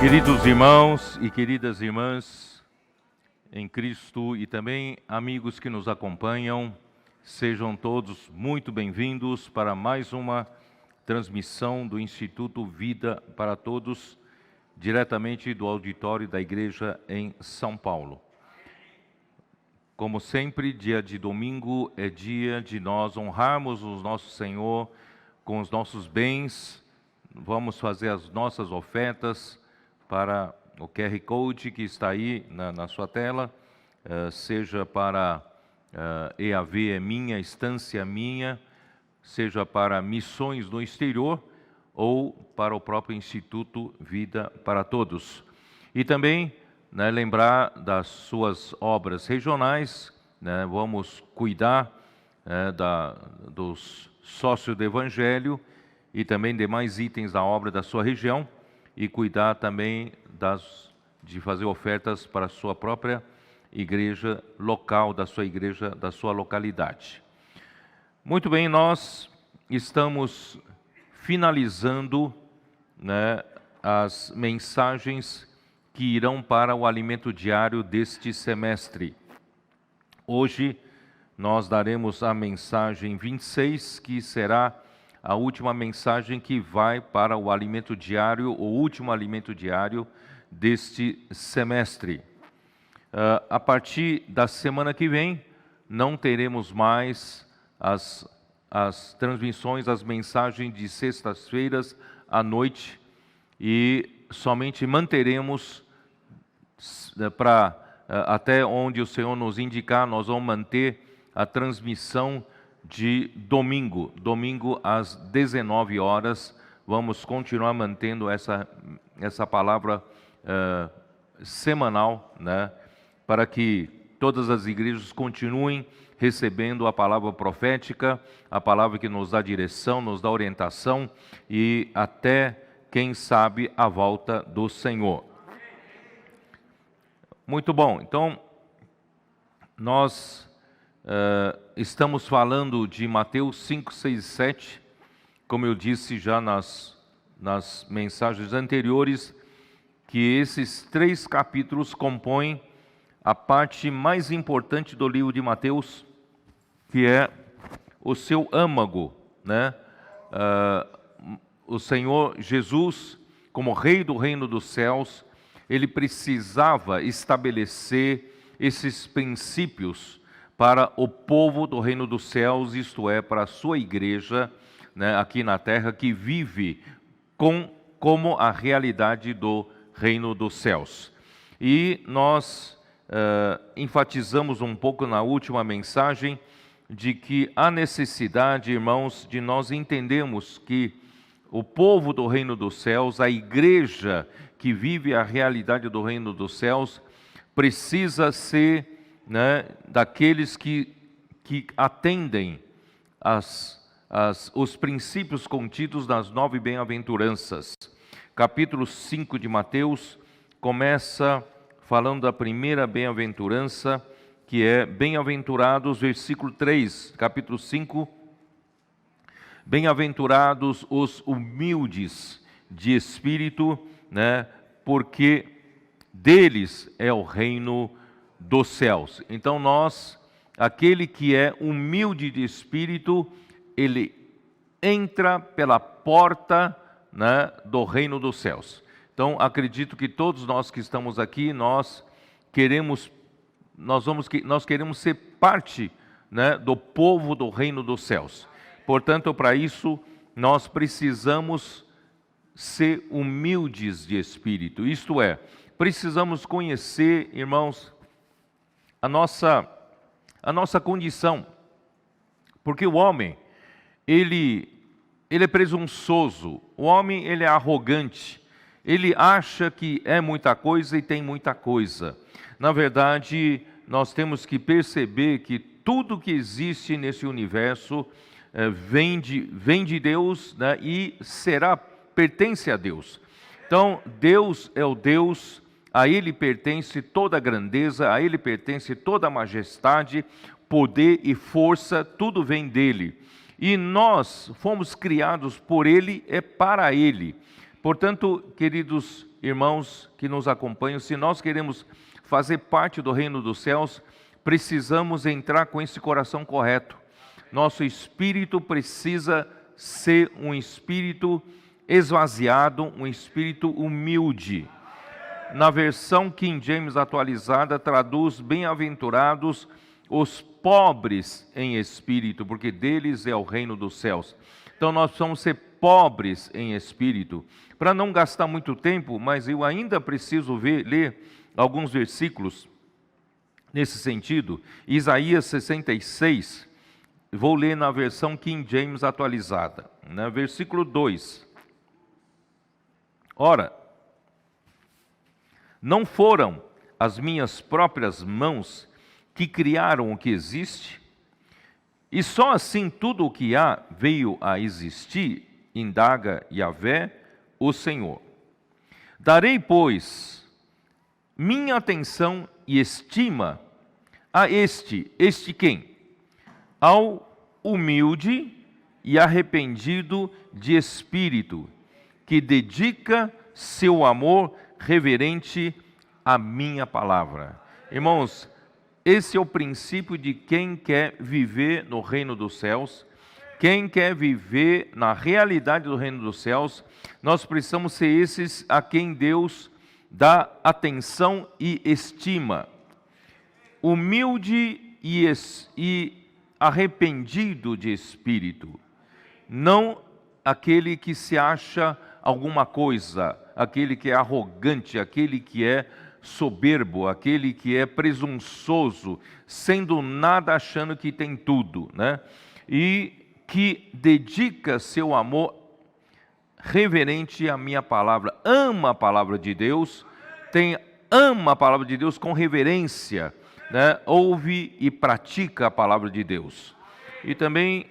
Queridos irmãos e queridas irmãs em Cristo e também amigos que nos acompanham, sejam todos muito bem-vindos para mais uma transmissão do Instituto Vida para Todos, diretamente do auditório da Igreja em São Paulo. Como sempre, dia de domingo é dia de nós honrarmos o nosso Senhor com os nossos bens. Vamos fazer as nossas ofertas para o QR Code que está aí na sua tela, seja para EAV é minha, Estância minha, seja para missões no exterior ou para o próprio Instituto Vida para Todos. E também lembrar das suas obras regionais, vamos cuidar dos sócios do Evangelho e também demais itens da obra da sua região, e cuidar também de fazer ofertas para a sua própria igreja local, da sua igreja, da sua localidade. Muito bem, nós estamos finalizando as mensagens que irão para o alimento diário deste semestre. Hoje nós daremos a mensagem 26, que será a última mensagem que vai para o alimento diário, o último alimento diário deste semestre. A partir da semana que vem, não teremos mais as transmissões, as mensagens de sextas-feiras à noite, e somente manteremos até onde o Senhor nos indicar, nós vamos manter a transmissão de domingo às 19 horas, vamos continuar mantendo essa palavra semanal, para que todas as igrejas continuem recebendo a palavra profética, a palavra que nos dá direção, nos dá orientação e até, quem sabe, a volta do Senhor. Muito bom, então nós estamos falando de Mateus 5, 6 e 7, como eu disse já nas mensagens anteriores, que esses 3 capítulos compõem a parte mais importante do livro de Mateus, que é o seu âmago, o Senhor Jesus, como Rei do Reino dos Céus, ele precisava estabelecer esses princípios para o povo do reino dos céus, isto é, para a sua igreja, aqui na terra, que vive como a realidade do reino dos céus. E nós enfatizamos um pouco na última mensagem de que há necessidade, irmãos, de nós entendermos que o povo do reino dos céus, a igreja que vive a realidade do reino dos céus, precisa ser daqueles que atendem os princípios contidos nas 9 bem-aventuranças. Capítulo 5 de Mateus começa falando da primeira bem-aventurança, que é bem-aventurados, versículo 3, capítulo 5, bem-aventurados os humildes de espírito, porque deles é o reino dos céus. Então aquele que é humilde de espírito, ele entra pela porta do reino dos céus. Então acredito que todos nós que estamos aqui, nós queremos ser parte do povo do reino dos céus. Portanto, para isso nós precisamos ser humildes de espírito, isto é, precisamos conhecer, irmãos, a nossa condição, porque o homem, ele é presunçoso, o homem ele é arrogante, ele acha que é muita coisa e tem muita coisa. Na verdade, nós temos que perceber que tudo que existe nesse universo vem de Deus, e pertence a Deus. Então, Deus é o Deus, a Ele pertence toda a grandeza, a Ele pertence toda a majestade, poder e força, tudo vem dEle. E nós fomos criados por Ele, é para Ele. Portanto, queridos irmãos que nos acompanham, se nós queremos fazer parte do reino dos céus, precisamos entrar com esse coração correto. Nosso espírito precisa ser um espírito esvaziado, um espírito humilde. Na versão King James atualizada, traduz: bem-aventurados os pobres em espírito, porque deles é o reino dos céus. Então nós precisamos ser pobres em espírito. Para não gastar muito tempo, mas eu ainda preciso ler alguns versículos nesse sentido. Isaías 66, vou ler na versão King James atualizada, versículo 2. Ora, não foram as minhas próprias mãos que criaram o que existe? E só assim tudo o que há veio a existir, indaga Yahvé, o Senhor. Darei, pois, minha atenção e estima a este quem? Ao humilde e arrependido de espírito, que dedica seu amor reverente à minha palavra. Irmãos, esse é o princípio de quem quer viver no reino dos céus, quem quer viver na realidade do reino dos céus. Nós precisamos ser esses a quem Deus dá atenção e estima. Humilde e arrependido de espírito, não aquele que se acha alguma coisa, aquele que é arrogante, aquele que é soberbo, aquele que é presunçoso, sendo nada, achando que tem tudo, E que dedica seu amor reverente à minha palavra, ama a palavra de Deus, ama a palavra de Deus com reverência, ouve e pratica a palavra de Deus. E também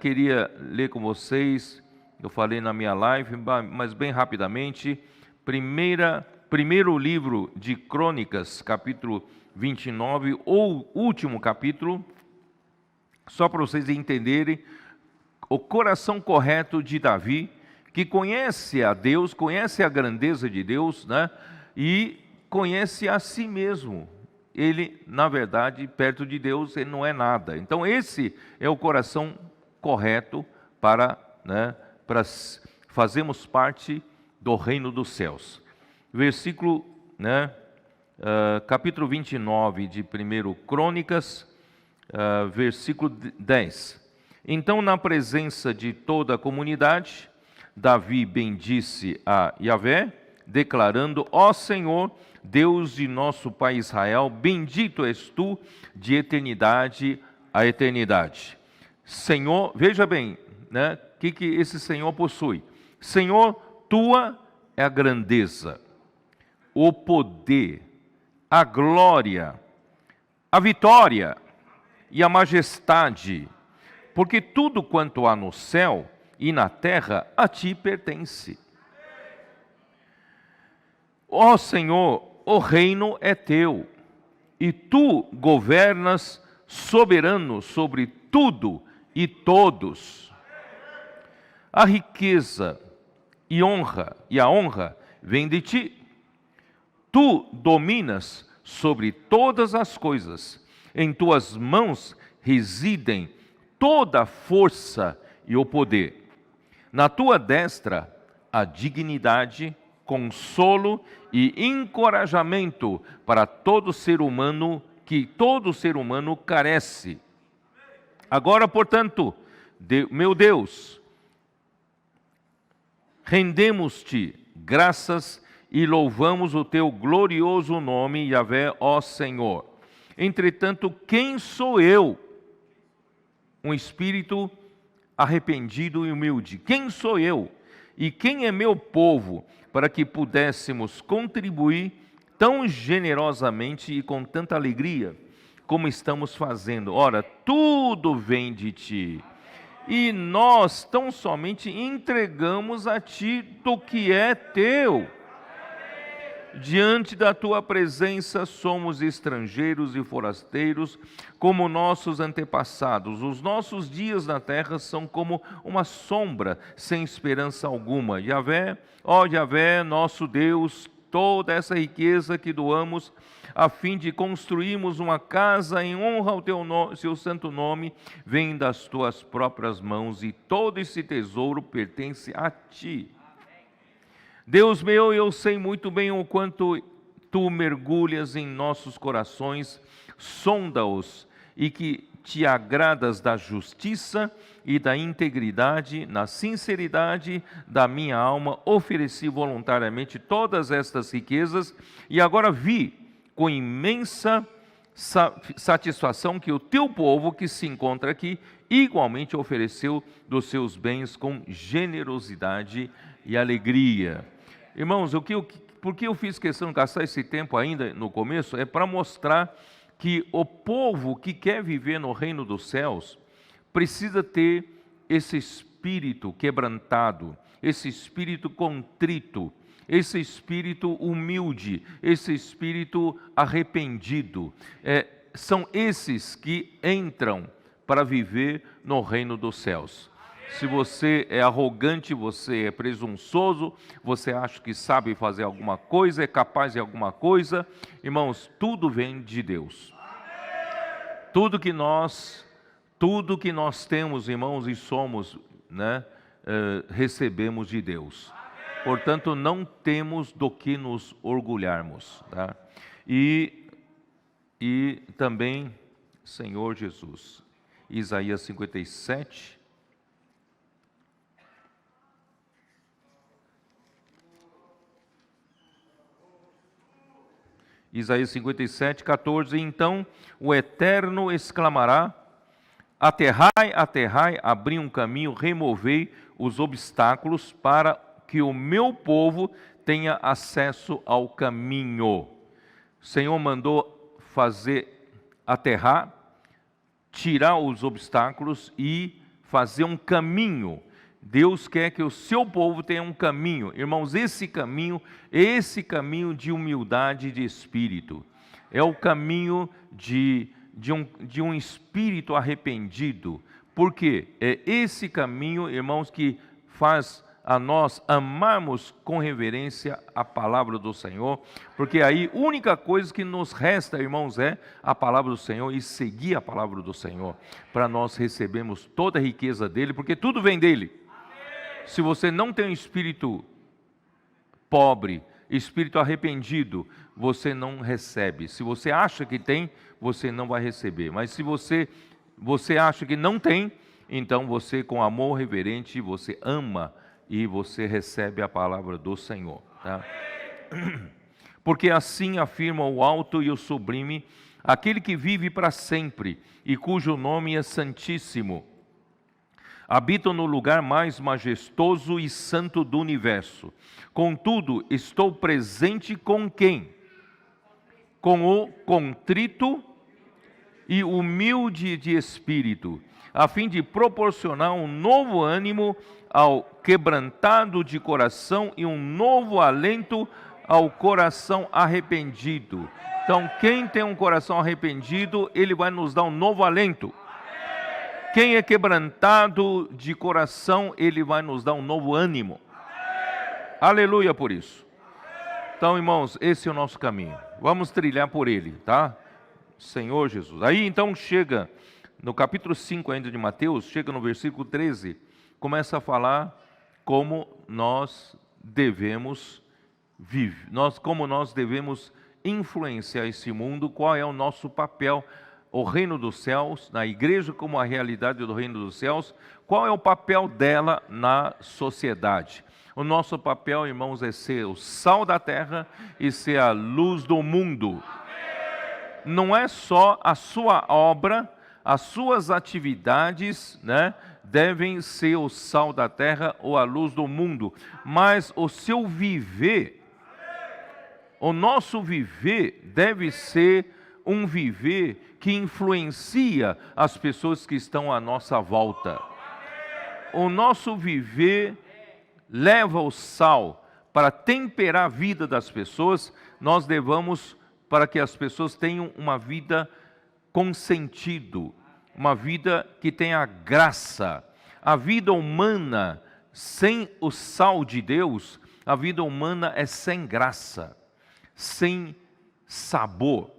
queria ler com vocês, eu falei na minha live, mas bem rapidamente, primeiro livro de Crônicas, capítulo 29, ou último capítulo, só para vocês entenderem o coração correto de Davi, que conhece a Deus, conhece a grandeza de Deus, e conhece a si mesmo. Ele, na verdade, perto de Deus, ele não é nada. Então esse é o coração correto para fazermos parte do reino dos céus. Versículo, capítulo 29 de 1 Crônicas, versículo 10. Então, na presença de toda a comunidade, Davi bendisse a Yahvé, declarando: ó Senhor, Deus de nosso pai Israel, bendito és tu de eternidade a eternidade. Senhor, veja bem, o que esse Senhor possui? Senhor, tua é a grandeza, o poder, a glória, a vitória e a majestade, porque tudo quanto há no céu e na terra a ti pertence. Ó Senhor, o reino é teu, e tu governas soberano sobre tudo e todos. A riqueza e a honra vem de ti. Tu dominas sobre todas as coisas. Em tuas mãos residem toda a força e o poder. Na tua destra a dignidade, consolo e encorajamento para todo ser humano, que todo ser humano carece. Agora, portanto, meu Deus, rendemos-te graças e louvamos o teu glorioso nome, Yahvé, ó Senhor. Entretanto, quem sou eu? Um espírito arrependido e humilde. Quem sou eu? E quem é meu povo, para que pudéssemos contribuir tão generosamente e com tanta alegria como estamos fazendo? Ora, tudo vem de ti, e nós tão somente entregamos a ti do que é teu. Diante da tua presença somos estrangeiros e forasteiros, como nossos antepassados. Os nossos dias na terra são como uma sombra, sem esperança alguma. Yahvé, ó Yahvé, nosso Deus, toda essa riqueza que doamos, a fim de construirmos uma casa em honra ao seu santo nome, vem das tuas próprias mãos, e todo esse tesouro pertence a ti. Deus meu, eu sei muito bem o quanto tu mergulhas em nossos corações, sonda-os, e que te agradas da justiça e da integridade. Na sinceridade da minha alma ofereci voluntariamente todas estas riquezas, e agora vi com imensa satisfação que o teu povo que se encontra aqui igualmente ofereceu dos seus bens com generosidade e alegria. Irmãos, por que eu fiz questão de gastar esse tempo ainda no começo? É para mostrar que o povo que quer viver no reino dos céus precisa ter esse espírito quebrantado, esse espírito contrito, esse espírito humilde, esse espírito arrependido. São esses que entram para viver no reino dos céus. Se você é arrogante, você é presunçoso, você acha que sabe fazer alguma coisa, é capaz de alguma coisa, irmãos, tudo vem de Deus. Tudo que nós temos, irmãos, e somos, recebemos de Deus. Portanto, não temos do que nos orgulharmos, tá? E também, Senhor Jesus, Isaías 57. Isaías 57, 14, então o Eterno exclamará: aterrai, aterrai, abri um caminho, removei os obstáculos para que o meu povo tenha acesso ao caminho. O Senhor mandou fazer aterrar, tirar os obstáculos e fazer um caminho. Deus quer que o seu povo tenha um caminho. Irmãos, esse caminho de humildade de espírito. É o caminho de um espírito arrependido. Por quê? É esse caminho, irmãos, que faz a nós amarmos com reverência a palavra do Senhor, porque aí a única coisa que nos resta, irmãos, é a palavra do Senhor e seguir a palavra do Senhor, para nós recebermos toda a riqueza dele, porque tudo vem dele. Se você não tem um espírito pobre, espírito arrependido, você não recebe. Se você acha que tem, você não vai receber. Mas se você acha que não tem, então você, com amor reverente, você ama e você recebe a palavra do Senhor, tá? Porque assim afirma o alto e o sublime, aquele que vive para sempre e cujo nome é santíssimo. Habito no lugar mais majestoso e santo do universo. Contudo, estou presente com quem? Com o contrito e humilde de espírito, a fim de proporcionar um novo ânimo ao quebrantado de coração e um novo alento ao coração arrependido. Então, quem tem um coração arrependido, ele vai nos dar um novo alento. Quem é quebrantado de coração, ele vai nos dar um novo ânimo. Aleluia por isso. Então, irmãos, esse é o nosso caminho. Vamos trilhar por ele, tá? Senhor Jesus. Aí, então, chega no capítulo 5 ainda de Mateus, chega no versículo 13, começa a falar como nós devemos viver, como nós devemos influenciar esse mundo, qual é o nosso papel. O reino dos céus, na igreja como a realidade do reino dos céus, qual é o papel dela na sociedade? O nosso papel, irmãos, é ser o sal da terra e ser a luz do mundo. Não é só a sua obra, as suas atividades, devem ser o sal da terra ou a luz do mundo, mas o seu viver, o nosso viver deve ser um viver que influencia as pessoas que estão à nossa volta. O nosso viver leva o sal para temperar a vida das pessoas. Nós devemos para que as pessoas tenham uma vida com sentido, uma vida que tenha graça. A vida humana sem o sal de Deus, a vida humana é sem graça. sem sabor,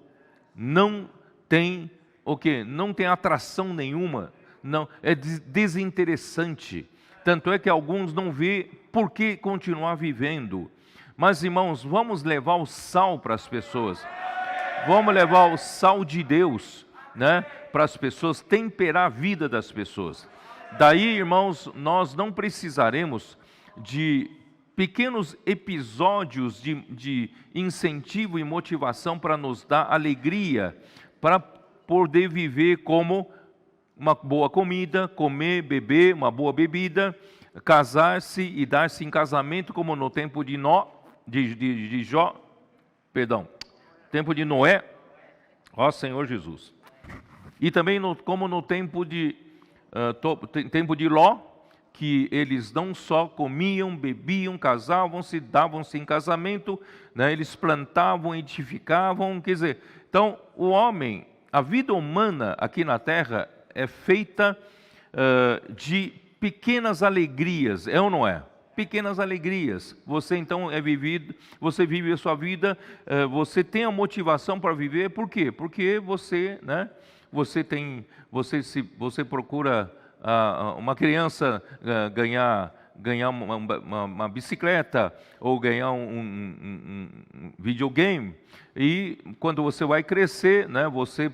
não tem o quê? Não tem atração nenhuma, não, é desinteressante. Tanto é que alguns não vê por que continuar vivendo. Mas, irmãos, vamos levar o sal para as pessoas. Vamos levar o sal de Deus, né, para as pessoas, temperar a vida das pessoas. Daí, irmãos, nós não precisaremos de pequenos episódios de incentivo e motivação para nos dar alegria, para poder viver como uma boa comida, comer, beber, uma boa bebida, casar-se e dar-se em casamento, como no tempo de tempo de Noé, ó Senhor Jesus. E também como no tempo de Ló, que eles não só comiam, bebiam, casavam-se, davam-se em casamento, né? Eles plantavam, edificavam, quer dizer, então o homem, a vida humana aqui na terra é feita de pequenas alegrias, é ou não é? Pequenas alegrias. Você então você vive a sua vida, você tem a motivação para viver, por quê? Porque você, né? Você procura uma criança ganhar uma bicicleta ou ganhar um videogame, e quando você vai crescer, né, você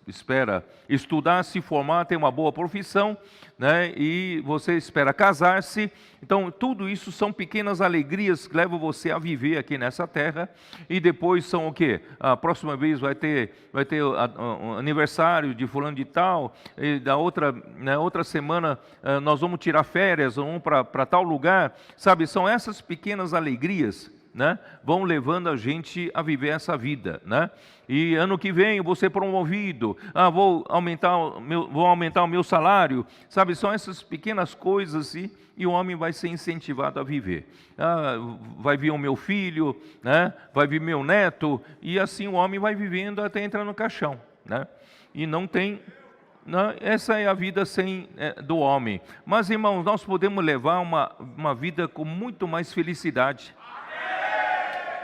espera estudar, se formar, ter uma boa profissão, né, e você espera casar-se. Então, tudo isso são pequenas alegrias que levam você a viver aqui nessa terra. E depois são o quê? A próxima vez vai ter um aniversário de fulano de tal, e da outra semana nós vamos tirar férias, vamos para tal lugar, sabe? São essas pequenas alegrias, né, vão levando a gente a viver essa vida, né? E ano que vem eu vou ser promovido, vou aumentar o meu salário, sabe? São essas pequenas coisas e o homem vai ser incentivado a viver. Vai vir o meu filho, né? Vai vir meu neto, e assim o homem vai vivendo até entrar no caixão, né? E não tem... essa é a vida do homem. Mas, irmãos, nós podemos levar uma vida com muito mais felicidade,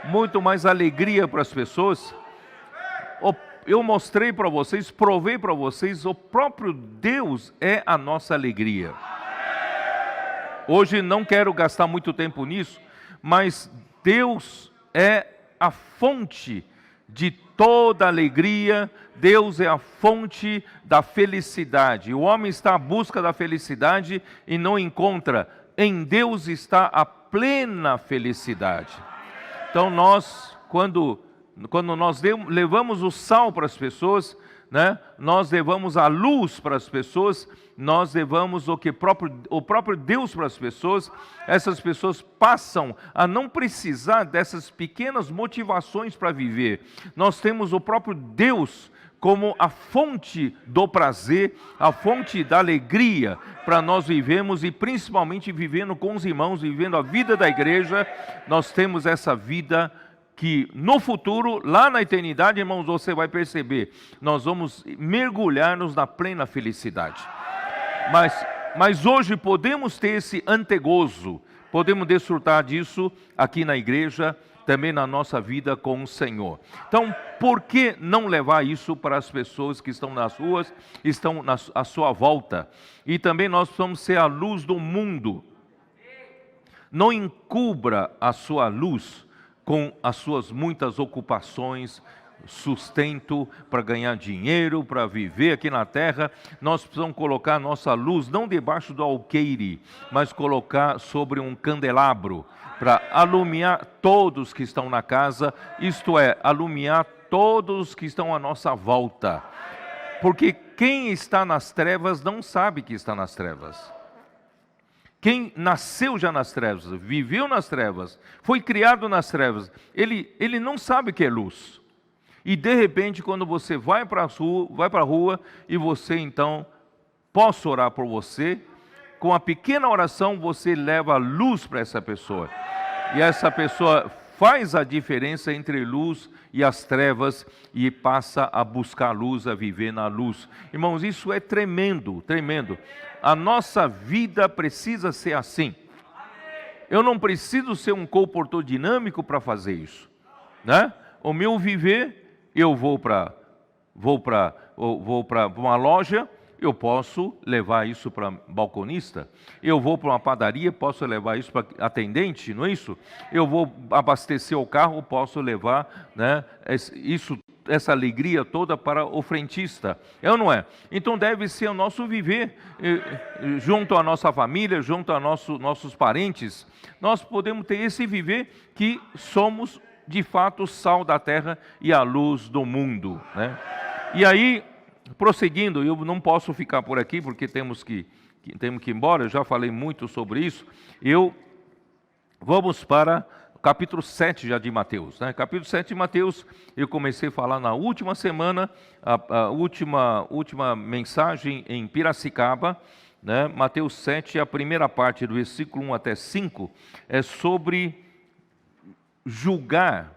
muito mais alegria para as pessoas. Eu mostrei para vocês, provei para vocês, o próprio Deus é a nossa alegria. Hoje não quero gastar muito tempo nisso, mas Deus é a fonte de toda alegria, Deus é a fonte da felicidade. O homem está à busca da felicidade e não encontra. Em Deus está a plena felicidade. Então nós, quando nós levamos o sal para as pessoas, né, nós levamos a luz para as pessoas, nós levamos o próprio Deus para as pessoas, essas pessoas passam a não precisar dessas pequenas motivações para viver. Nós temos o próprio Deus como a fonte do prazer, a fonte da alegria para nós vivermos, e principalmente vivendo com os irmãos, vivendo a vida da igreja. Nós temos essa vida que no futuro, lá na eternidade, irmãos, você vai perceber, nós vamos mergulhar-nos na plena felicidade. Mas hoje podemos ter esse antegozo, podemos desfrutar disso aqui na igreja, também na nossa vida com o Senhor. Então, por que não levar isso para as pessoas que estão nas ruas, estão à sua volta? E também nós precisamos ser a luz do mundo. Não encubra a sua luz com as suas muitas ocupações, sustento para ganhar dinheiro, para viver aqui na terra. Nós precisamos colocar a nossa luz não debaixo do alqueire, mas colocar sobre um candelabro, para alumiar todos que estão na casa, isto é, alumiar todos que estão à nossa volta. Porque quem está nas trevas não sabe que está nas trevas. Quem nasceu já nas trevas, viveu nas trevas, foi criado nas trevas, ele não sabe o que é luz. E de repente, quando você vai para a rua e você então, posso orar por você, com a pequena oração você leva luz para essa pessoa. E essa pessoa faz a diferença entre luz e as trevas e passa a buscar a luz, a viver na luz. Irmãos, isso é tremendo, tremendo. A nossa vida precisa ser assim. Eu não preciso ser um comportador dinâmico para fazer isso, né? o meu viver, eu vou para uma loja, eu posso levar isso para balconista. Eu vou para uma padaria, posso levar isso para atendente, não é isso? Eu vou abastecer o carro, posso levar, né, essa alegria toda para o frentista. É ou não é? Então deve ser o nosso viver, junto à nossa família, junto a nossos parentes. Nós podemos ter esse viver que somos, de fato, o sal da terra e a luz do mundo, né? E aí, prosseguindo, eu não posso ficar por aqui, porque temos que ir embora, eu já falei muito sobre isso. Vamos para o capítulo 7 já de Mateus, né? Capítulo 7 de Mateus, eu comecei a falar na última semana, a última mensagem em Piracicaba, né? Mateus 7, a primeira parte do versículo 1 até 5, é sobre julgar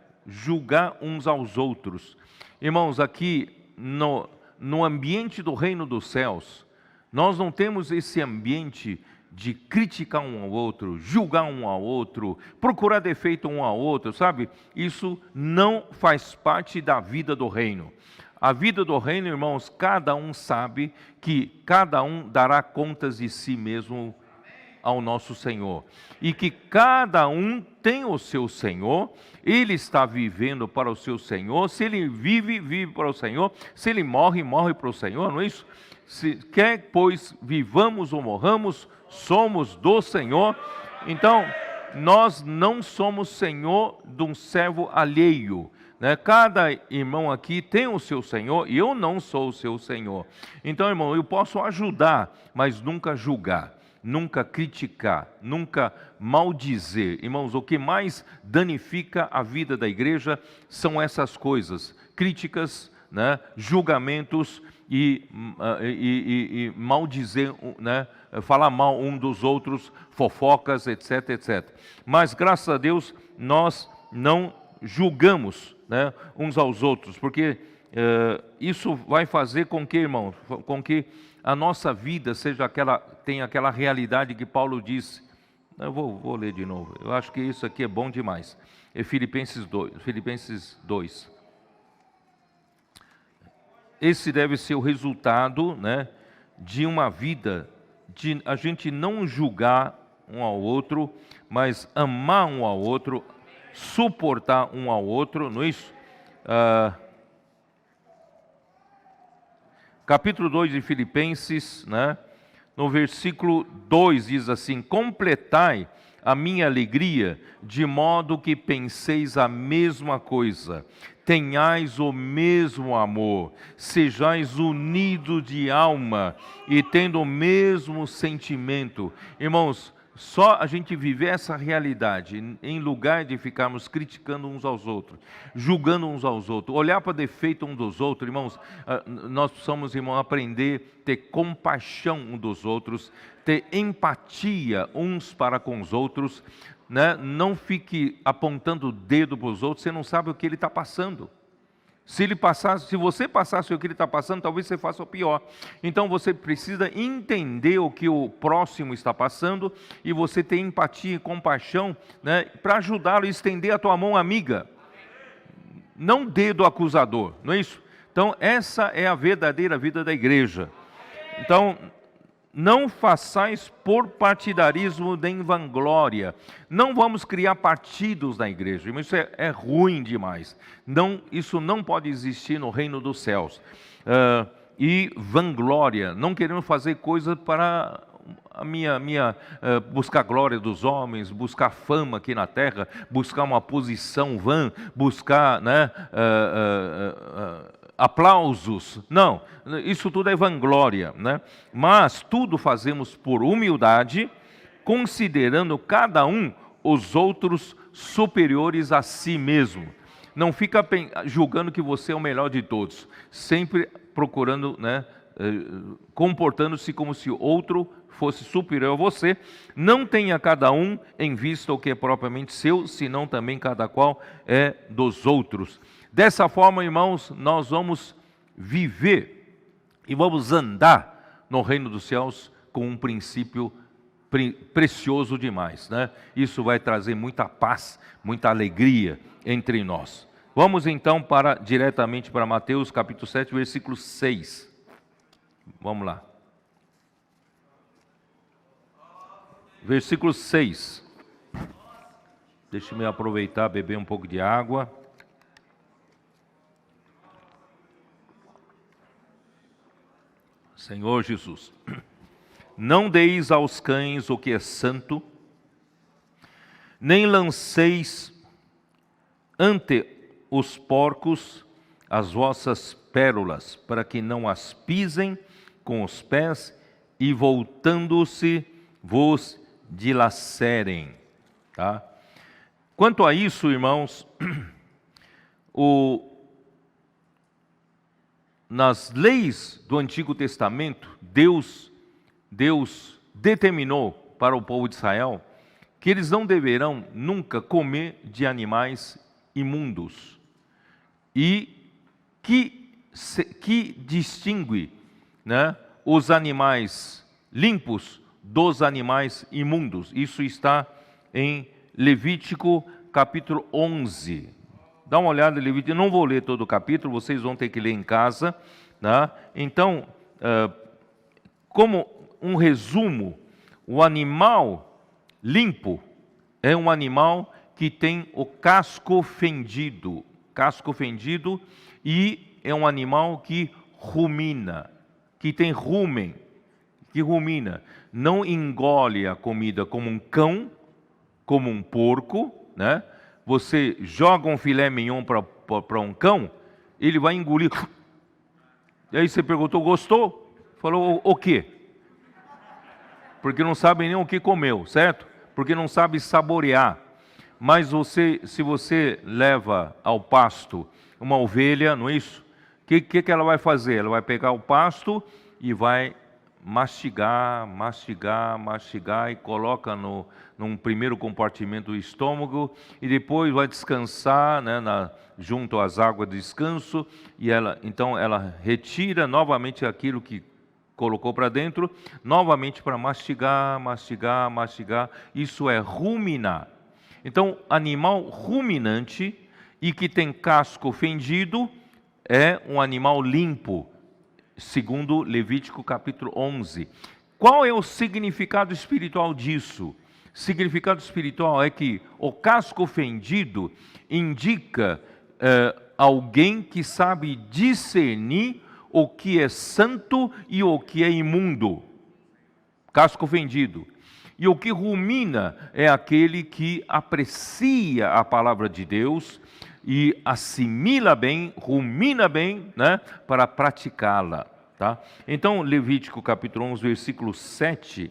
uns aos outros. Irmãos, aqui no ambiente do reino dos céus, nós não temos esse ambiente de criticar um ao outro, julgar um ao outro, procurar defeito um ao outro, sabe? Isso não faz parte da vida do reino. A vida do reino, irmãos, cada um sabe que cada um dará contas de si mesmo ao nosso Senhor, e que cada um tem o seu Senhor, ele está vivendo para o seu Senhor. Se ele vive para o Senhor, se ele morre para o Senhor, não é isso? Se quer, pois, vivamos ou morramos, somos do Senhor. Então, nós não somos senhor de um servo alheio, né? Cada irmão aqui tem o seu Senhor e eu não sou o seu Senhor. Então, irmão, eu posso ajudar, mas nunca julgar, nunca criticar, nunca maldizer. Irmãos, o que mais danifica a vida da igreja são essas coisas: críticas, né? Julgamentos e maldizer, né? Falar mal um dos outros, fofocas, etc, etc. Mas, graças a Deus, nós não julgamos, né, uns aos outros, porque isso vai fazer com que, irmão, com que a nossa vida tenha aquela realidade que Paulo disse. Eu vou ler de novo, eu acho que isso aqui é bom demais. É Filipenses 2. Esse deve ser o resultado, né, de uma vida, de a gente não julgar um ao outro, mas amar um ao outro, suportar um ao outro, não é isso? Capítulo 2 de Filipenses, né? No versículo 2 diz assim: completai a minha alegria, de modo que penseis a mesma coisa, tenhais o mesmo amor, sejais unidos de alma e tendo o mesmo sentimento. Irmãos, só a gente viver essa realidade, em lugar de ficarmos criticando uns aos outros, julgando uns aos outros, olhar para defeito um dos outros, irmãos, nós precisamos, irmão, aprender a ter compaixão um dos outros, ter empatia uns para com os outros, né? Não fique apontando o dedo para os outros, você não sabe o que ele está passando. Se você passasse o que ele está passando, talvez você faça o pior. Então você precisa entender o que o próximo está passando e você ter empatia e compaixão, né, para ajudá-lo a estender a tua mão amiga. Não dedo acusador, não é isso? Então essa é a verdadeira vida da igreja. Então, não façais por partidarismo nem vanglória. Não vamos criar partidos na igreja. Isso é ruim demais. Isso não pode existir no reino dos céus. E vanglória. Não queremos fazer coisas para buscar a glória dos homens, buscar fama aqui na terra, buscar uma posição vã, buscar, né, aplausos. Não, isso tudo é vanglória, né? Mas tudo fazemos por humildade, considerando cada um os outros superiores a si mesmo. Não fica julgando que você é o melhor de todos, sempre procurando, né, comportando-se como se outro fosse superior a você. Não tenha cada um em vista o que é propriamente seu, senão também cada qual é dos outros. Dessa forma, irmãos, nós vamos viver e vamos andar no reino dos céus com um princípio precioso demais, né? Isso vai trazer muita paz, muita alegria entre nós. Vamos então diretamente para Mateus capítulo 7, versículo 6. Vamos lá. Versículo 6. Deixa-me aproveitar, beber um pouco de água. Senhor Jesus, não deis aos cães o que é santo, nem lanceis ante os porcos as vossas pérolas, para que não as pisem com os pés e voltando-se vos dilacerem. Tá? Quanto a isso, irmãos, nas leis do Antigo Testamento, Deus determinou para o povo de Israel que eles não deverão nunca comer de animais imundos. E que distingue, né, os animais limpos dos animais imundos. Isso está em Levítico capítulo 11. Dá uma olhada em Levítico, eu não vou ler todo o capítulo, vocês vão ter que ler em casa. Né? Então, como um resumo, o animal limpo é um animal que tem o casco fendido. Casco fendido, e é um animal que rumina, que tem rumen, que rumina. Não engole a comida como um cão, como um porco, né? Você joga um filé mignon para um cão, ele vai engolir. E aí você perguntou, gostou? Falou, o quê? Porque não sabe nem o que comeu, certo? Porque não sabe saborear. Mas se você leva ao pasto uma ovelha, não é isso? O que ela vai fazer? Ela vai pegar o pasto e vai mastigar e coloca num primeiro compartimento do estômago, e depois vai descansar, né, junto às águas de descanso, e então ela retira novamente aquilo que colocou para dentro, novamente para mastigar. Isso é ruminar. Então, animal ruminante e que tem casco fendido é um animal limpo, segundo Levítico capítulo 11. Qual é o significado espiritual disso? O significado espiritual é que o casco fendido indica alguém que sabe discernir o que é santo e o que é imundo. Casco fendido. E o que rumina é aquele que aprecia a palavra de Deus e assimila bem, rumina bem, né, para praticá-la. Tá? Então, Levítico capítulo 11, versículo 7.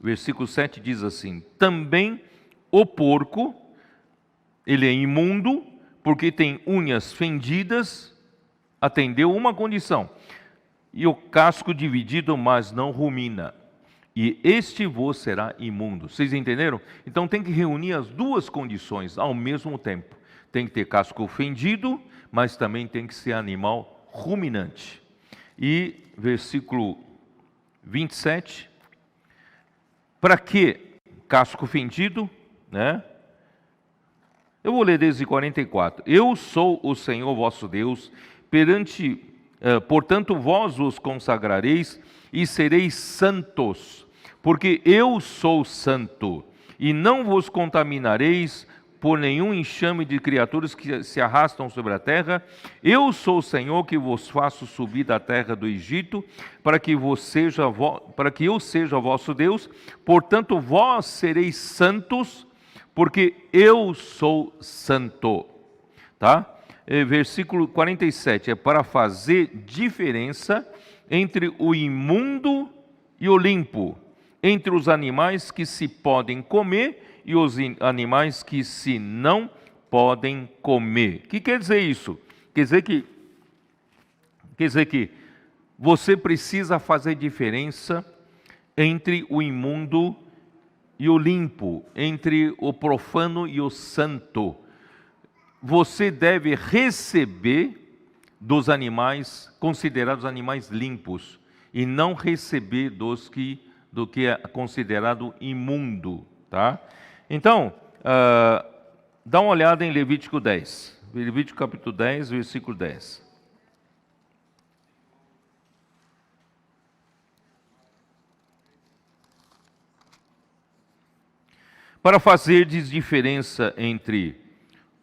Versículo 7 diz assim: também o porco, ele é imundo, porque tem unhas fendidas, atendeu uma condição, e o casco dividido, mas não rumina, e este vos será imundo. Vocês entenderam? Então tem que reunir as duas condições ao mesmo tempo. Tem que ter casco fendido, mas também tem que ser animal ruminante. E versículo 27, para que casco fendido, né? Eu vou ler desde 44. Eu sou o Senhor vosso Deus, portanto vós os consagrareis e sereis santos, porque eu sou santo, e não vos contaminareis por nenhum enxame de criaturas que se arrastam sobre a terra. Eu sou o Senhor que vos faço subir da terra do Egito, para que eu seja vosso Deus. Portanto, vós sereis santos, porque eu sou santo. Tá? Versículo 47, é para fazer diferença entre o imundo e o limpo, entre os animais que se podem comer e os animais que se não podem comer. O que quer dizer isso? Quer dizer que você precisa fazer diferença entre o imundo e o limpo, entre o profano e o santo. Você deve receber dos animais considerados animais limpos e não receber do que é considerado imundo, tá? Então, Dá uma olhada em Levítico 10. Levítico capítulo 10, versículo 10. Para fazerdes diferença entre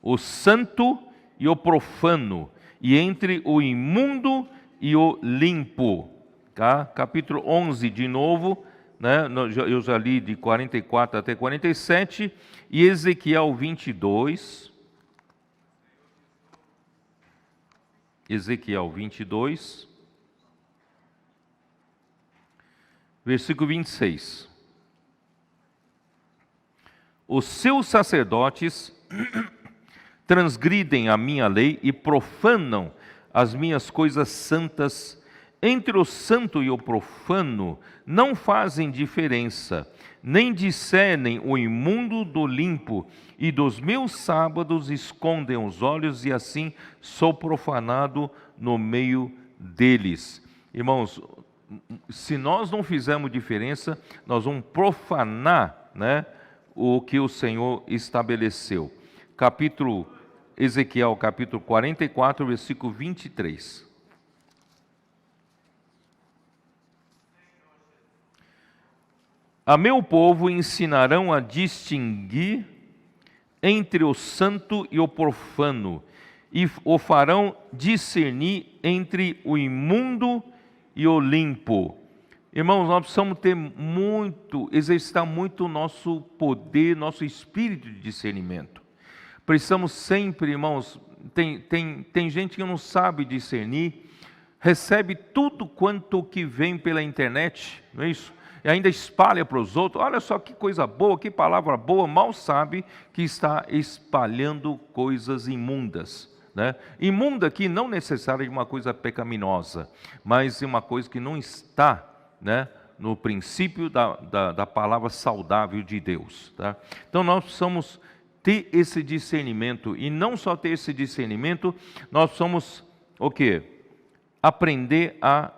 o santo e o profano, e entre o imundo e o limpo. Tá? Capítulo 11, de novo, né? Eu já li de 44 até 47, e Ezequiel 22. Ezequiel 22, versículo 26. Os seus sacerdotes transgridem a minha lei e profanam as minhas coisas santas. Entre o santo e o profano não fazem diferença, nem discernem o imundo do limpo, e dos meus sábados escondem os olhos, e assim sou profanado no meio deles. Irmãos, se nós não fizermos diferença, nós vamos profanar, né, o que o Senhor estabeleceu. Ezequiel capítulo 44, versículo 23. A meu povo ensinarão a distinguir entre o santo e o profano, e o farão discernir entre o imundo e o limpo. Irmãos, nós precisamos exercitar muito o nosso poder, nosso espírito de discernimento. Precisamos sempre, irmãos, tem gente que não sabe discernir, recebe tudo quanto que vem pela internet, não é isso? E ainda espalha para os outros. Olha só que coisa boa, que palavra boa, mal sabe que está espalhando coisas imundas. Né? Imunda aqui não necessariamente uma coisa pecaminosa, mas uma coisa que não está, né, no princípio da palavra saudável de Deus. Tá? Então nós precisamos ter esse discernimento, e não só ter esse discernimento, nós precisamos o quê? Aprender a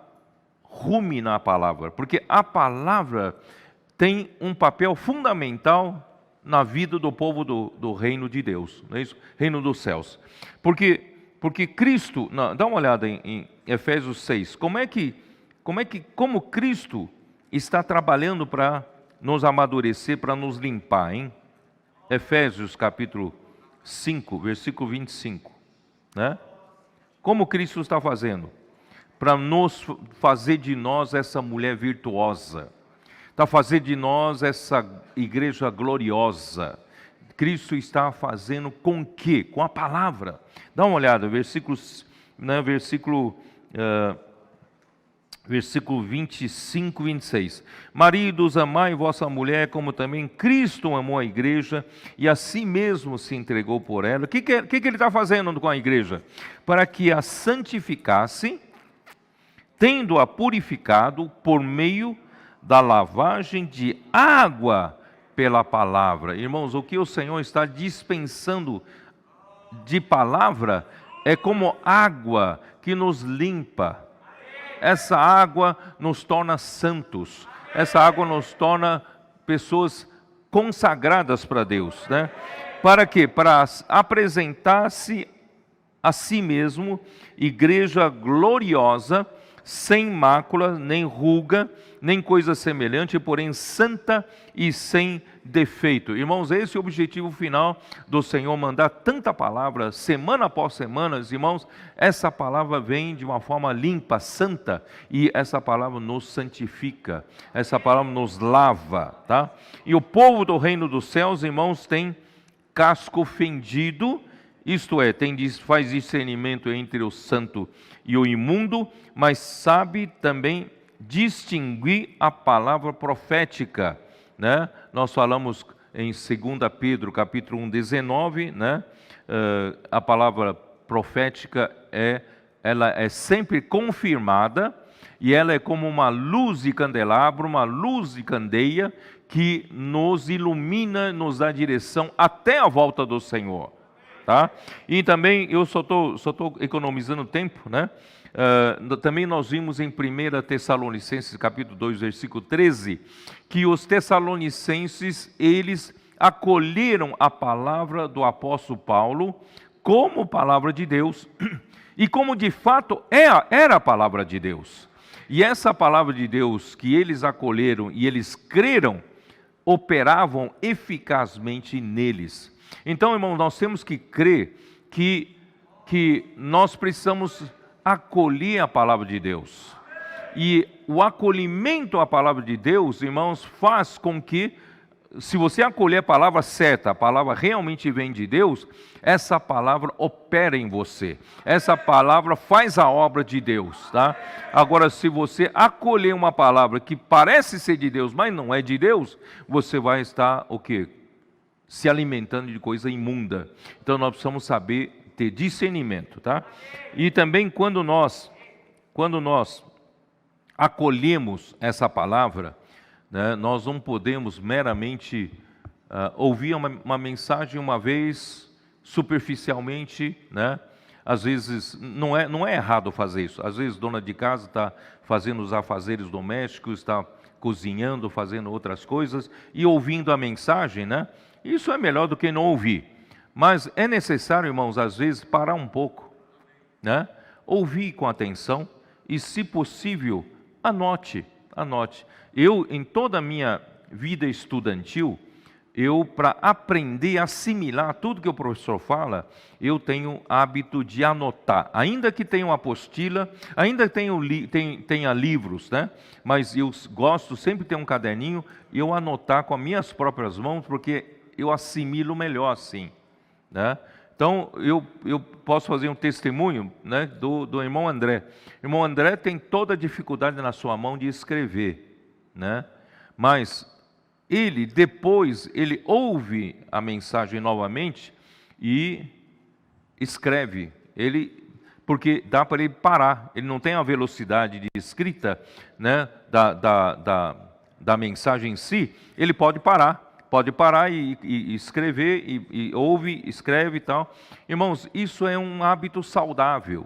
ruminar a palavra, porque a palavra tem um papel fundamental na vida do povo do reino de Deus, não é isso? Reino dos céus. Porque Cristo, dá uma olhada em Efésios 6, como Cristo está trabalhando para nos amadurecer, para nos limpar, hein? Efésios capítulo 5, versículo 25, né? Como Cristo está fazendo? Para nos fazer de nós essa mulher virtuosa, para fazer de nós essa igreja gloriosa. Cristo está fazendo com o quê? Com a palavra. Dá uma olhada, versículo 25, 26. Maridos, amai vossa mulher, como também Cristo amou a igreja, e a si mesmo se entregou por ela. O que ele está fazendo com a igreja? Para que a santificasse, tendo-a purificado por meio da lavagem de água pela palavra. Irmãos, o que o Senhor está dispensando de palavra é como água que nos limpa. Essa água nos torna santos. Essa água nos torna pessoas consagradas para Deus, né? Para quê? Para apresentar-se a si mesmo, igreja gloriosa, sem mácula, nem ruga, nem coisa semelhante, porém santa e sem defeito. Irmãos, esse é o objetivo final do Senhor, mandar tanta palavra, semana após semana. Irmãos, essa palavra vem de uma forma limpa, santa, e essa palavra nos santifica, essa palavra nos lava, tá? E o povo do reino dos céus, irmãos, tem casco fendido, isto é, faz discernimento entre o santo e o imundo, mas sabe também distinguir a palavra profética, né? Nós falamos em 2 Pedro, capítulo 1, 19, né? A palavra profética ela é sempre confirmada, e ela é como uma luz de candelabro, uma luz de candeia, que nos ilumina, nos dá direção até a volta do Senhor. Tá? E também, eu só estou economizando tempo, né? Também nós vimos em 1 Tessalonicenses, capítulo 2, versículo 13, que os tessalonicenses, eles acolheram a palavra do apóstolo Paulo como palavra de Deus e como de fato era a palavra de Deus. E essa palavra de Deus que eles acolheram e eles creram, operavam eficazmente neles. Então, irmão, nós temos que crer que nós precisamos acolher a palavra de Deus. E o acolhimento à palavra de Deus, irmãos, faz com que, se você acolher a palavra certa, a palavra realmente vem de Deus, essa palavra opera em você. Essa palavra faz a obra de Deus, tá? Agora, se você acolher uma palavra que parece ser de Deus, mas não é de Deus, você vai estar, o quê? Se alimentando de coisa imunda. Então, nós precisamos saber ter discernimento, tá? E também quando nós acolhemos essa palavra, né, nós não podemos meramente ouvir uma mensagem uma vez, superficialmente, né? Às vezes, não é errado fazer isso. Às vezes, dona de casa está fazendo os afazeres domésticos, está cozinhando, fazendo outras coisas, e ouvindo a mensagem, né? Isso é melhor do que não ouvir. Mas é necessário, irmãos, às vezes, parar um pouco, né? Ouvir com atenção e, se possível, anote. Eu, em toda a minha vida estudantil, para aprender a assimilar tudo que o professor fala, eu tenho hábito de anotar. Ainda que tenha uma apostila, ainda tenha livros, né? Mas eu gosto sempre de ter um caderninho e eu anotar com as minhas próprias mãos, porque eu assimilo melhor assim, né? Então, eu posso fazer um testemunho, né, do irmão André. O irmão André tem toda a dificuldade na sua mão de escrever, né? Mas depois ele ouve a mensagem novamente e escreve. Porque dá para ele parar. Ele não tem a velocidade de escrita, né, da mensagem em si. Ele pode parar e escrever, e ouve, escreve e tal. Irmãos, isso é um hábito saudável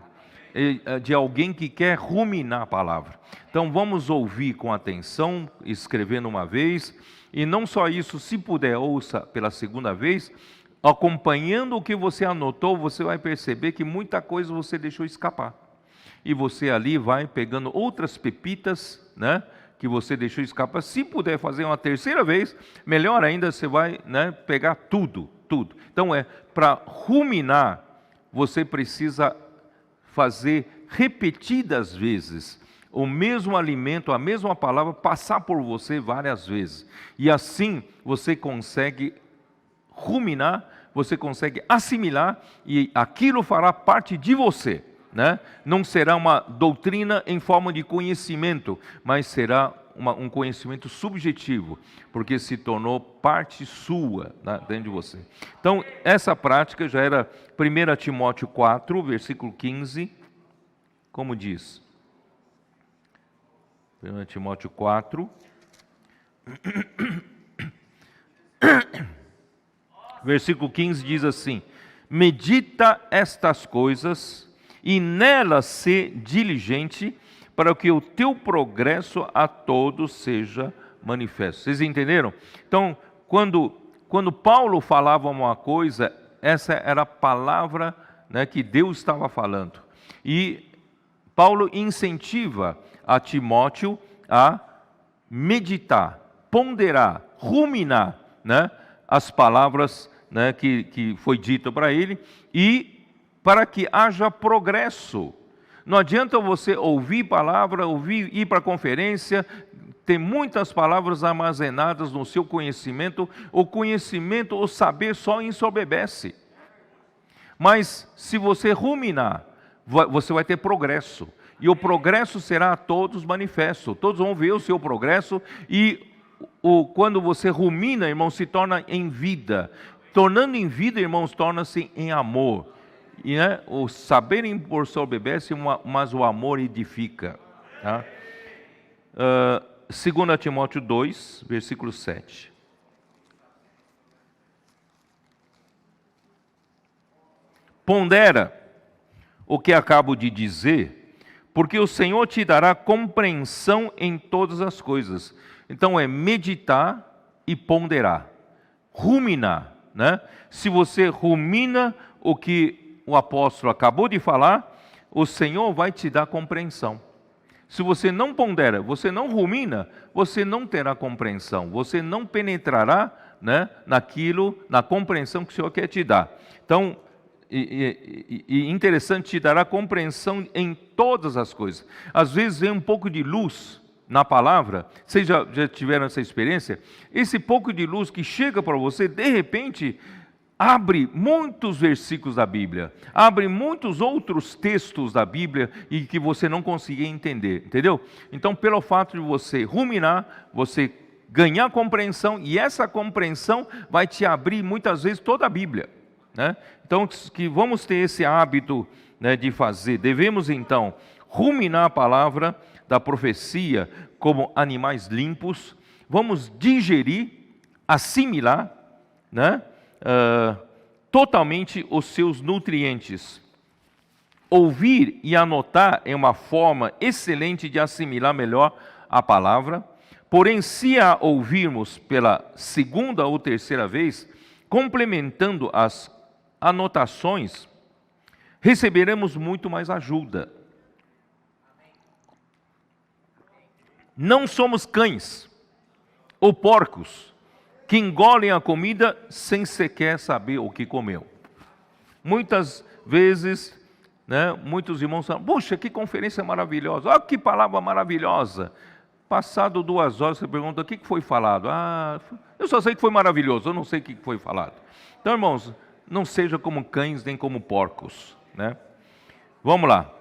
de alguém que quer ruminar a palavra. Então vamos ouvir com atenção, escrevendo uma vez, e não só isso, se puder, ouça pela segunda vez, acompanhando o que você anotou, você vai perceber que muita coisa você deixou escapar. E você ali vai pegando outras pepitas, né, que você deixou escapar. Se puder fazer uma terceira vez, melhor ainda, você vai, né, pegar tudo. Então, para ruminar, você precisa fazer repetidas vezes o mesmo alimento, a mesma palavra, passar por você várias vezes. E assim você consegue ruminar, você consegue assimilar, e aquilo fará parte de você, né? Não será uma doutrina em forma de conhecimento, mas será um conhecimento subjetivo, porque se tornou parte sua, né, dentro de você. Então, essa prática já era 1 Timóteo 4, versículo 15, como diz? 1 Timóteo 4, versículo 15 diz assim: medita estas coisas e nelas sê diligente, para que o teu progresso a todos seja manifesto. Vocês entenderam? Então, quando Paulo falava uma coisa, essa era a palavra, né, que Deus estava falando. E Paulo incentiva a Timóteo a meditar, ponderar, ruminar, né, as palavras, né, que foi dito para ele, e para que haja progresso. Não adianta você ouvir palavra, ir para a conferência, ter muitas palavras armazenadas no seu conhecimento. O conhecimento, o saber só ensoberbece. Mas se você ruminar, você vai ter progresso. E o progresso será a todos manifesto. Todos vão ver o seu progresso. E quando você rumina, irmão, se torna em vida. Tornando em vida, irmãos, torna-se em amor. E, né, o saber impor soberbece, mas o amor edifica. Tá? 2 Timóteo 2, versículo 7. Pondera o que acabo de dizer, porque o Senhor te dará compreensão em todas as coisas. Então é meditar e ponderar. ruminar, né? Se você rumina o que o apóstolo acabou de falar, o Senhor vai te dar compreensão. Se você não pondera, você não rumina, você não terá compreensão, você não penetrará, né, na compreensão que o Senhor quer te dar. Então, interessante, te dará compreensão em todas as coisas. Às vezes vem um pouco de luz na palavra, vocês já tiveram essa experiência? Esse pouco de luz que chega para você, de repente, abre muitos versículos da Bíblia, abre muitos outros textos da Bíblia e que você não conseguia entender, entendeu? Então, pelo fato de você ruminar, você ganhar compreensão, e essa compreensão vai te abrir muitas vezes toda a Bíblia, né? Então, que vamos ter esse hábito, né, de fazer. Devemos então ruminar a palavra da profecia como animais limpos, vamos digerir, assimilar, né, totalmente os seus nutrientes. Ouvir e anotar é uma forma excelente de assimilar melhor a palavra, porém, se a ouvirmos pela segunda ou terceira vez, complementando as anotações, receberemos muito mais ajuda. Não somos cães ou porcos que engolem a comida sem sequer saber o que comeu. Muitas vezes, né, muitos irmãos falam: puxa, que conferência maravilhosa, olha que palavra maravilhosa. Passado 2 horas, você pergunta: o que foi falado? Eu só sei que foi maravilhoso, eu não sei o que foi falado. Então, irmãos, não seja como cães nem como porcos, né? Vamos lá,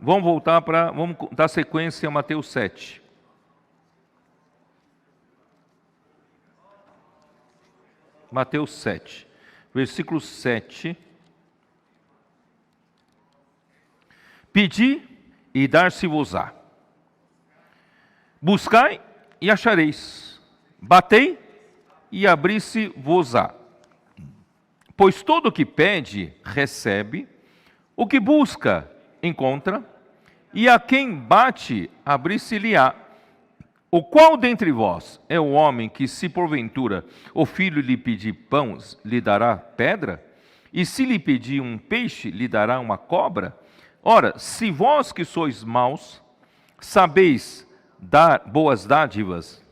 vamos dar sequência a Mateus 7. Mateus 7, versículo 7. Pedi e dar-se-vos-á. Buscai e achareis. Batei e abri-se-vos-á. Pois todo o que pede, recebe. O que busca, encontra. E a quem bate, abri-se-lhe-á. O qual dentre vós é o homem que, se porventura o filho lhe pedir pão, lhe dará pedra? E se lhe pedir um peixe, lhe dará uma cobra? Ora, se vós que sois maus, sabeis dar boas dádivas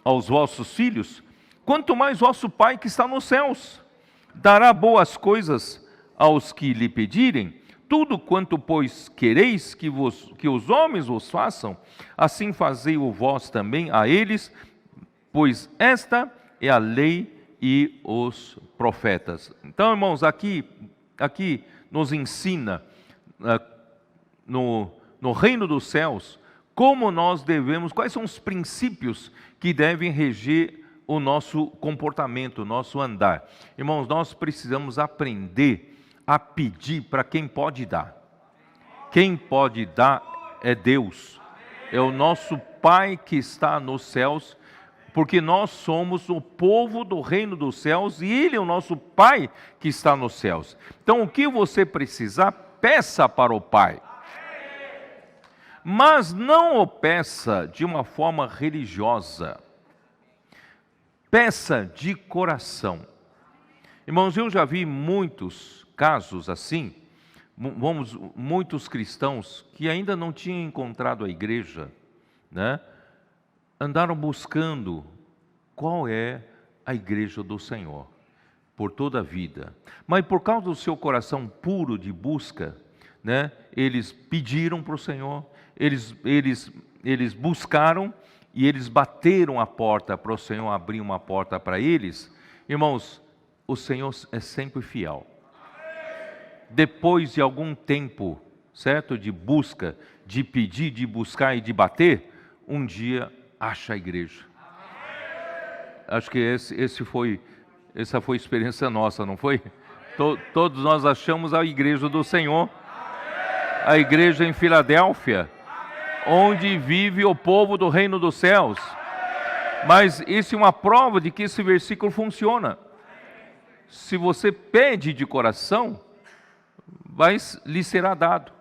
aos vossos filhos, quanto mais vosso Pai que está nos céus dará boas coisas aos que lhe pedirem. Tudo quanto, pois, quereis que os homens vos façam, assim fazei-o vós também a eles, pois esta é a lei e os profetas. Então, irmãos, aqui nos ensina, no reino dos céus, como nós devemos, quais são os princípios que devem reger o nosso comportamento, o nosso andar. Irmãos, nós precisamos aprender a pedir para quem pode dar. Quem pode dar é Deus, é o nosso Pai que está nos céus, porque nós somos o povo do reino dos céus e Ele é o nosso Pai que está nos céus. Então, o que você precisar, peça para o Pai. Mas não o peça de uma forma religiosa. Peça de coração. Irmãos, eu já vi muitos casos assim, muitos cristãos que ainda não tinham encontrado a igreja, né, andaram buscando qual é a igreja do Senhor por toda a vida, mas por causa do seu coração puro de busca, né, eles pediram para o Senhor, eles buscaram e eles bateram a porta para o Senhor abrir uma porta para eles. Irmãos, o Senhor é sempre fiel. Depois de algum tempo, certo, de busca, de pedir, de buscar e de bater, um dia acha a igreja. Acho que essa foi a experiência nossa, não foi? Todos nós achamos a igreja do Senhor, a igreja em Filadélfia, onde vive o povo do reino dos céus. Mas isso é uma prova de que esse versículo funciona. Se você pede de coração, lhe será dado.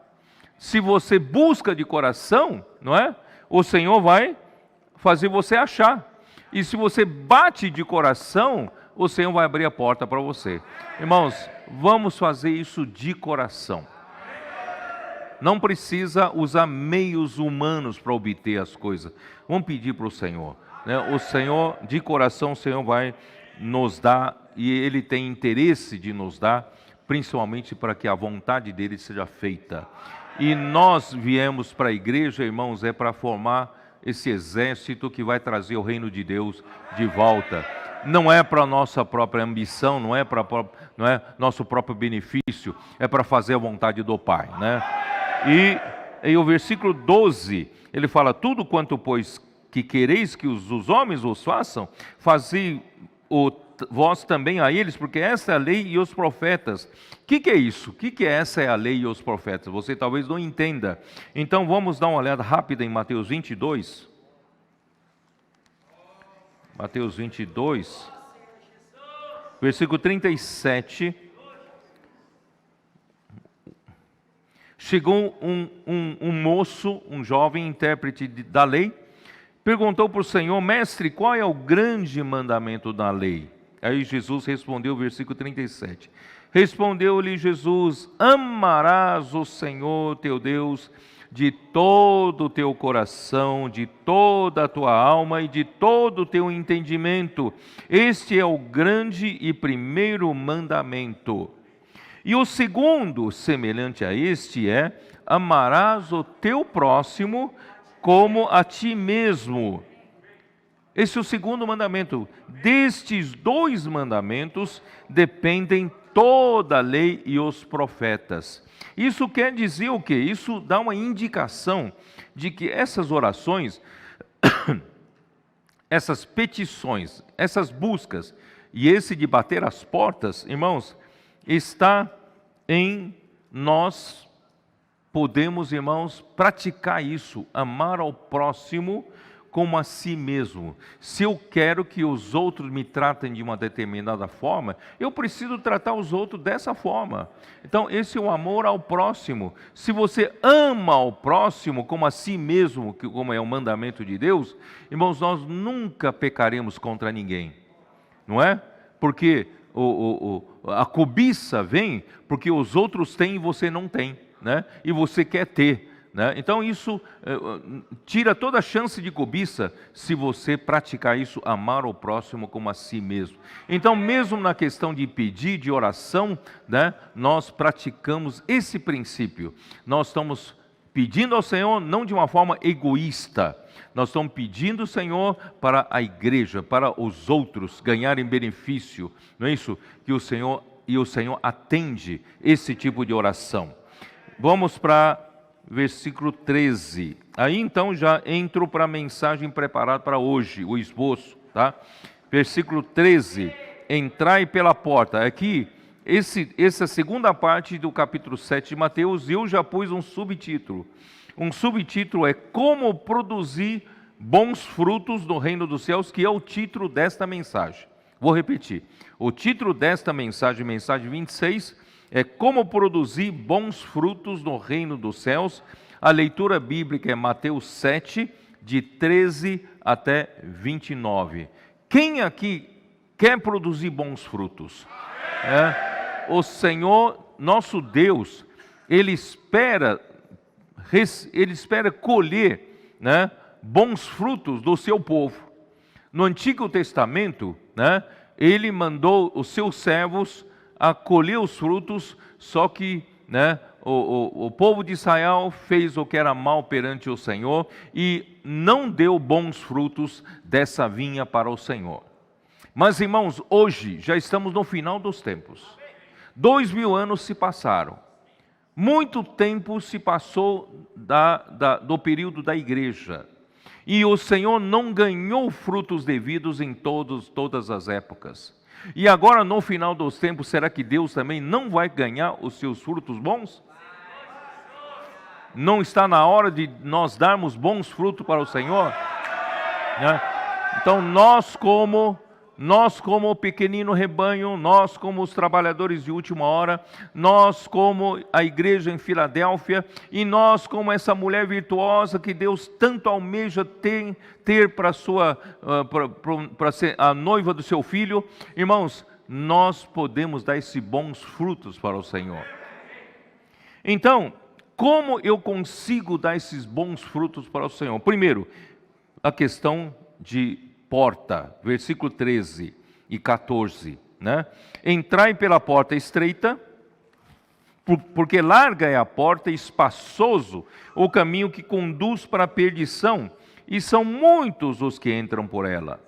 Se você busca de coração, não é? O Senhor vai fazer você achar. E se você bate de coração, o Senhor vai abrir a porta para você. Irmãos, vamos fazer isso de coração. Não precisa usar meios humanos para obter as coisas. Vamos pedir para o Senhor, né? O Senhor, de coração, o Senhor vai nos dar, e Ele tem interesse de nos dar, principalmente para que a vontade dEle seja feita. E nós viemos para a igreja, irmãos, é para formar esse exército que vai trazer o reino de Deus de volta. Não é para nossa própria ambição, não é nosso próprio benefício, é para fazer a vontade do Pai, né? E o versículo 12, ele fala: tudo quanto, pois, que quereis que os homens os façam, fazei vós também a eles, porque essa é a lei e os profetas. O que é isso? O que é essa é a lei e os profetas? Você talvez não entenda. Então vamos dar uma olhada rápida em Mateus 22. Mateus 22, versículo 37. Chegou um moço, um jovem intérprete da lei, perguntou para o Senhor: mestre, qual é o grande mandamento da lei? Aí Jesus respondeu, versículo 37. Respondeu-lhe Jesus: amarás o Senhor teu Deus de todo o teu coração, de toda a tua alma e de todo o teu entendimento. Este é o grande e primeiro mandamento. E o segundo, semelhante a este, é: amarás o teu próximo como a ti mesmo. Esse é o segundo mandamento. Destes dois mandamentos dependem toda a lei e os profetas. Isso quer dizer o quê? Isso dá uma indicação de que essas orações, essas petições, essas buscas e esse de bater as portas, irmãos, está em nós podemos, irmãos, praticar isso, amar ao próximo como a si mesmo. Se eu quero que os outros me tratem de uma determinada forma, eu preciso tratar os outros dessa forma. Então, esse é o amor ao próximo. Se você ama ao próximo como a si mesmo, como é o mandamento de Deus, irmãos, nós nunca pecaremos contra ninguém, não é? Porque a cobiça vem porque os outros têm e você não tem, né? E você quer ter, né? Então isso tira toda a chance de cobiça se você praticar isso, amar o próximo como a si mesmo. Então, mesmo na questão de pedir, de oração, né, nós praticamos esse princípio. Nós estamos pedindo ao Senhor não de uma forma egoísta. Nós estamos pedindo ao Senhor para a igreja, para os outros ganharem benefício. Não é isso? Que o Senhor atende esse tipo de oração. Vamos para versículo 13. Aí então já entro para a mensagem preparada para hoje, o esboço, tá? Versículo 13. Entrai pela porta. Aqui, essa segunda parte do capítulo 7 de Mateus, eu já pus um subtítulo. Um subtítulo é Como produzir bons frutos no reino dos céus, que é o título desta mensagem. Vou repetir. O título desta mensagem, mensagem 26, é Como produzir bons frutos no reino dos céus. A leitura bíblica é Mateus 7, de 13 até 29. Quem aqui quer produzir bons frutos? O Senhor, nosso Deus, Ele espera colher, né, bons frutos do seu povo. No Antigo Testamento, né, Ele mandou os seus servos a colher os frutos, só que, né, o povo de Israel fez o que era mal perante o Senhor e não deu bons frutos dessa vinha para o Senhor. Mas, irmãos, hoje já estamos no final dos tempos. 2000 anos se passaram. Muito tempo se passou do período da igreja. E o Senhor não ganhou frutos devidos em todas as épocas. E agora, no final dos tempos, será que Deus também não vai ganhar os seus frutos bons? Não está na hora de nós darmos bons frutos para o Senhor? Né? Então, nós como nós como o pequenino rebanho, nós como os trabalhadores de última hora, nós como a igreja em Filadélfia, e nós como essa mulher virtuosa que Deus tanto almeja ter para ser a noiva do seu filho, irmãos, nós podemos dar esses bons frutos para o Senhor. Então, como eu consigo dar esses bons frutos para o Senhor? Primeiro, a questão de porta, versículo 13 e 14, né? Entrai pela porta estreita, porque larga é a porta e espaçoso o caminho que conduz para a perdição, e são muitos os que entram por ela.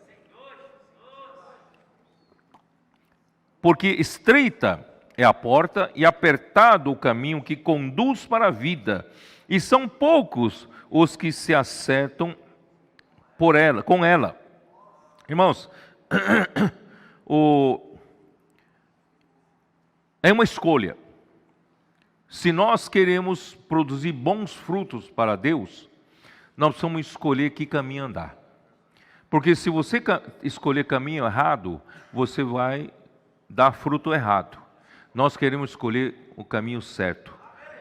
Porque estreita é a porta e apertado o caminho que conduz para a vida, e são poucos os que se acertam com ela. Irmãos, é uma escolha. Se nós queremos produzir bons frutos para Deus, nós precisamos escolher que caminho andar. Porque se você escolher caminho errado, você vai dar fruto errado. Nós queremos escolher o caminho certo.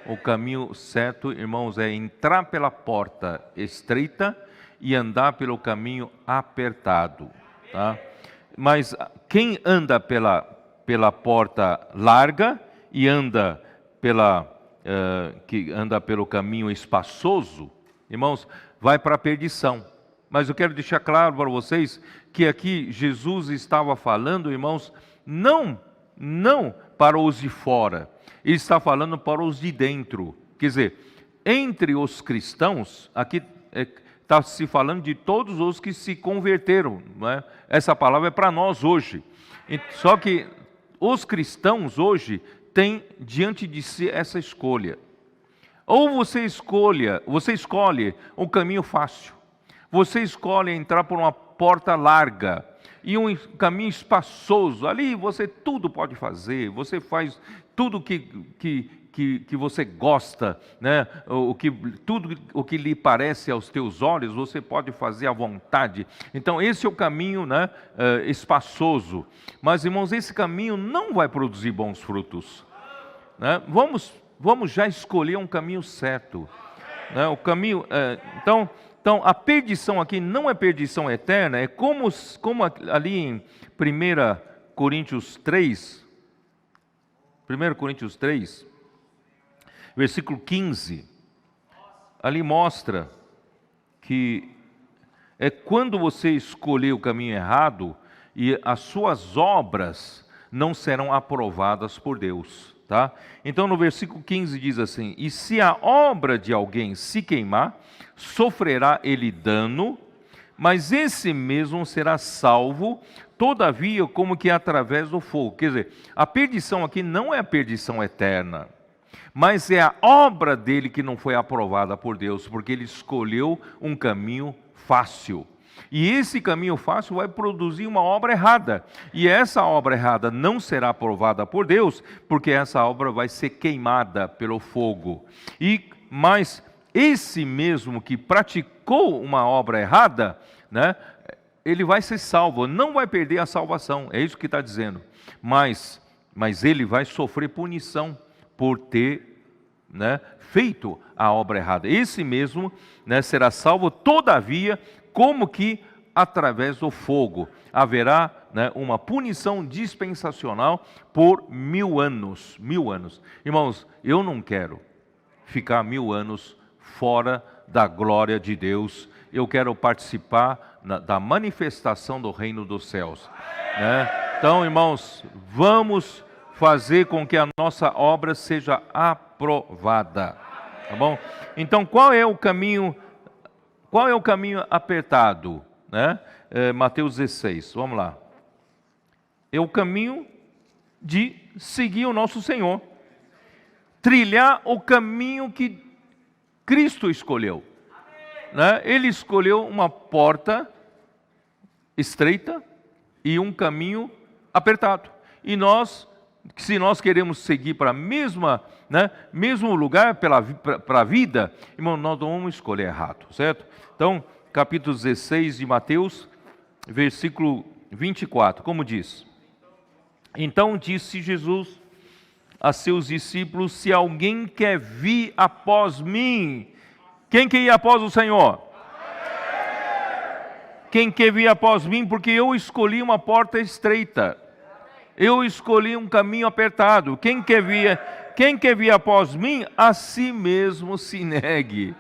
O caminho certo, irmãos, é entrar pela porta estreita e andar pelo caminho apertado, tá? Mas quem anda pela porta larga e anda pelo caminho espaçoso, irmãos, vai para a perdição. Mas eu quero deixar claro para vocês que aqui Jesus estava falando, irmãos, não para os de fora, ele está falando para os de dentro. Quer dizer, entre os cristãos, aqui está se falando de todos os que se converteram, não é? Essa palavra é para nós hoje. Só que os cristãos hoje têm diante de si essa escolha. Ou você escolhe um caminho fácil. Você escolhe entrar por uma porta larga e um caminho espaçoso. Ali você tudo pode fazer, você faz tudo que você gosta, né? Tudo o que lhe parece aos teus olhos, você pode fazer à vontade. Então esse é o caminho, né, espaçoso. Mas, irmãos, esse caminho não vai produzir bons frutos, né? Vamos já escolher um caminho certo, né? O caminho, então a perdição aqui não é perdição eterna, é como ali em 1 Coríntios 3, versículo 15, ali mostra que é quando você escolher o caminho errado e as suas obras não serão aprovadas por Deus, tá? Então no versículo 15 diz assim: e se a obra de alguém se queimar, sofrerá ele dano, mas esse mesmo será salvo, todavia como que através do fogo. Quer dizer, a perdição aqui não é a perdição eterna, mas é a obra dele que não foi aprovada por Deus, porque ele escolheu um caminho fácil. E esse caminho fácil vai produzir uma obra errada. E essa obra errada não será aprovada por Deus, porque essa obra vai ser queimada pelo fogo. Mas esse mesmo que praticou uma obra errada, né, ele vai ser salvo, não vai perder a salvação, é isso que está dizendo. Mas ele vai sofrer punição por ter, né, feito a obra errada. Esse mesmo, né, será salvo, todavia, como que através do fogo. Haverá, né, uma punição dispensacional por 1000 anos. 1000 anos. Irmãos, eu não quero ficar 1000 anos fora da glória de Deus. Eu quero participar da manifestação do reino dos céus, né? Então, irmãos, vamos fazer com que a nossa obra seja aprovada, tá bom? Então, qual é o caminho apertado, né? Mateus 16, vamos lá. É o caminho de seguir o nosso Senhor, trilhar o caminho que Cristo escolheu, né? Ele escolheu uma porta estreita e um caminho apertado. E nós, se nós queremos seguir para mesmo lugar para a vida, irmão, nós não vamos escolher errado, certo? Então, capítulo 16 de Mateus, versículo 24, como diz? Então disse Jesus a seus discípulos: se alguém quer vir após mim, quem quer ir após o Senhor? Quem quer vir após mim? Porque eu escolhi uma porta estreita, eu escolhi um caminho apertado. Quem quer vir após mim, a si mesmo se negue.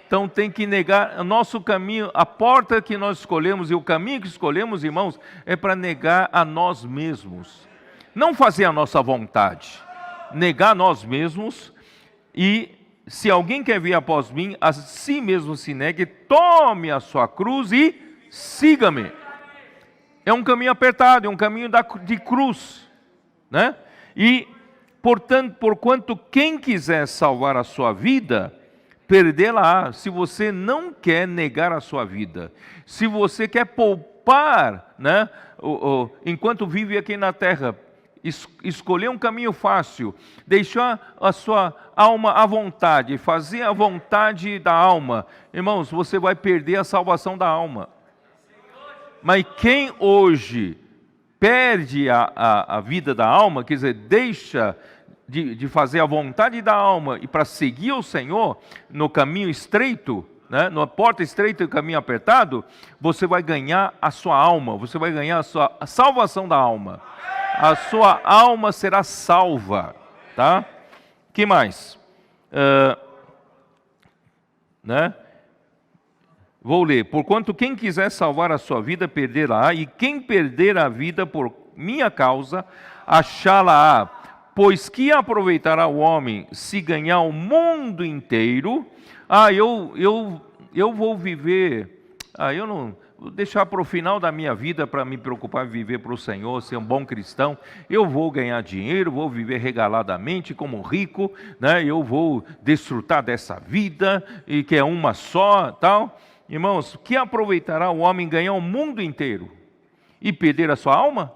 Então tem que negar o nosso caminho, a porta que nós escolhemos e o caminho que escolhemos, irmãos, é para negar a nós mesmos. Não fazer a nossa vontade, negar nós mesmos. E se alguém quer vir após mim, a si mesmo se negue, tome a sua cruz e siga-me. É um caminho apertado, é um caminho de cruz, né? E, portanto, porquanto quem quiser salvar a sua vida, perdê-la-á. Se você não quer negar a sua vida, se você quer poupar, né, enquanto vive aqui na terra, escolher um caminho fácil, deixar a sua alma à vontade, fazer a vontade da alma, irmãos, você vai perder a salvação da alma. Mas quem hoje perde a vida da alma, quer dizer, deixa de fazer a vontade da alma e para seguir o Senhor no caminho estreito, né, na porta estreita e caminho apertado, você vai ganhar a sua alma, você vai ganhar a salvação da alma. A sua alma será salva, tá? Que mais? Né? Vou ler. Porquanto quem quiser salvar a sua vida, perderá, e quem perder a vida por minha causa, achá-la-á. Pois que aproveitará o homem se ganhar o mundo inteiro? Eu vou viver, eu não vou deixar para o final da minha vida para me preocupar em viver para o Senhor, ser um bom cristão. Eu vou ganhar dinheiro, vou viver regaladamente como rico, né? Eu vou desfrutar dessa vida, e que é uma só, tal. Irmãos, que aproveitará o homem ganhar o mundo inteiro e perder a sua alma?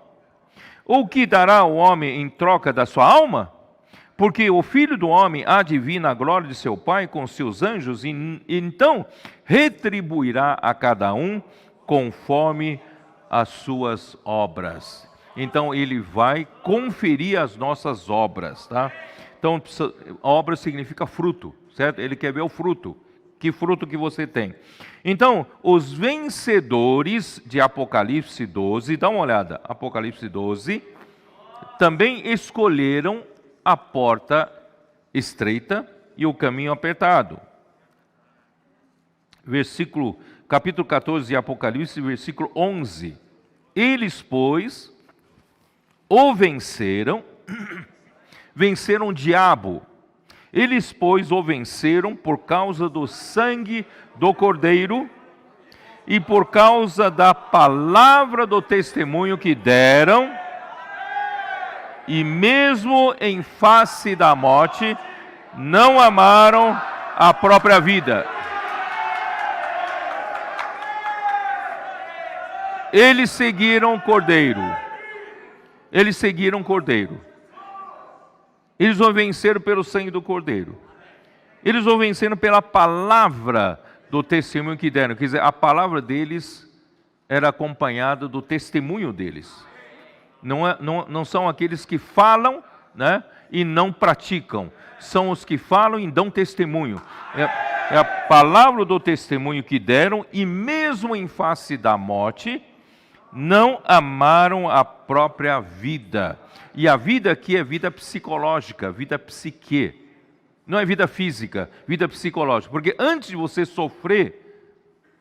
Ou que dará o homem em troca da sua alma? Porque o Filho do Homem há de vir na glória de seu Pai com seus anjos, e então retribuirá a cada um conforme as suas obras. Então ele vai conferir as nossas obras, tá? Então obra significa fruto, certo? Ele quer ver o fruto. Que fruto que você tem? Então, os vencedores de Apocalipse 12, dá uma olhada, Apocalipse 12, também escolheram a porta estreita e o caminho apertado. Capítulo 14 de Apocalipse, versículo 11. Eles, pois, o venceram, venceram o diabo. Eles, pois, o venceram por causa do sangue do Cordeiro e por causa da palavra do testemunho que deram, e mesmo em face da morte, não amaram a própria vida. Eles seguiram o Cordeiro. Eles seguiram o Cordeiro. Eles o venceram pelo sangue do Cordeiro. Eles o venceram pela palavra do testemunho que deram. Quer dizer, a palavra deles era acompanhada do testemunho deles. Não são aqueles que falam, né, e não praticam. São os que falam e dão testemunho. É a palavra do testemunho que deram, e mesmo em face da morte, não amaram a própria vida. E a vida aqui é vida psicológica, vida psique. Não é vida física, vida psicológica. Porque antes de você sofrer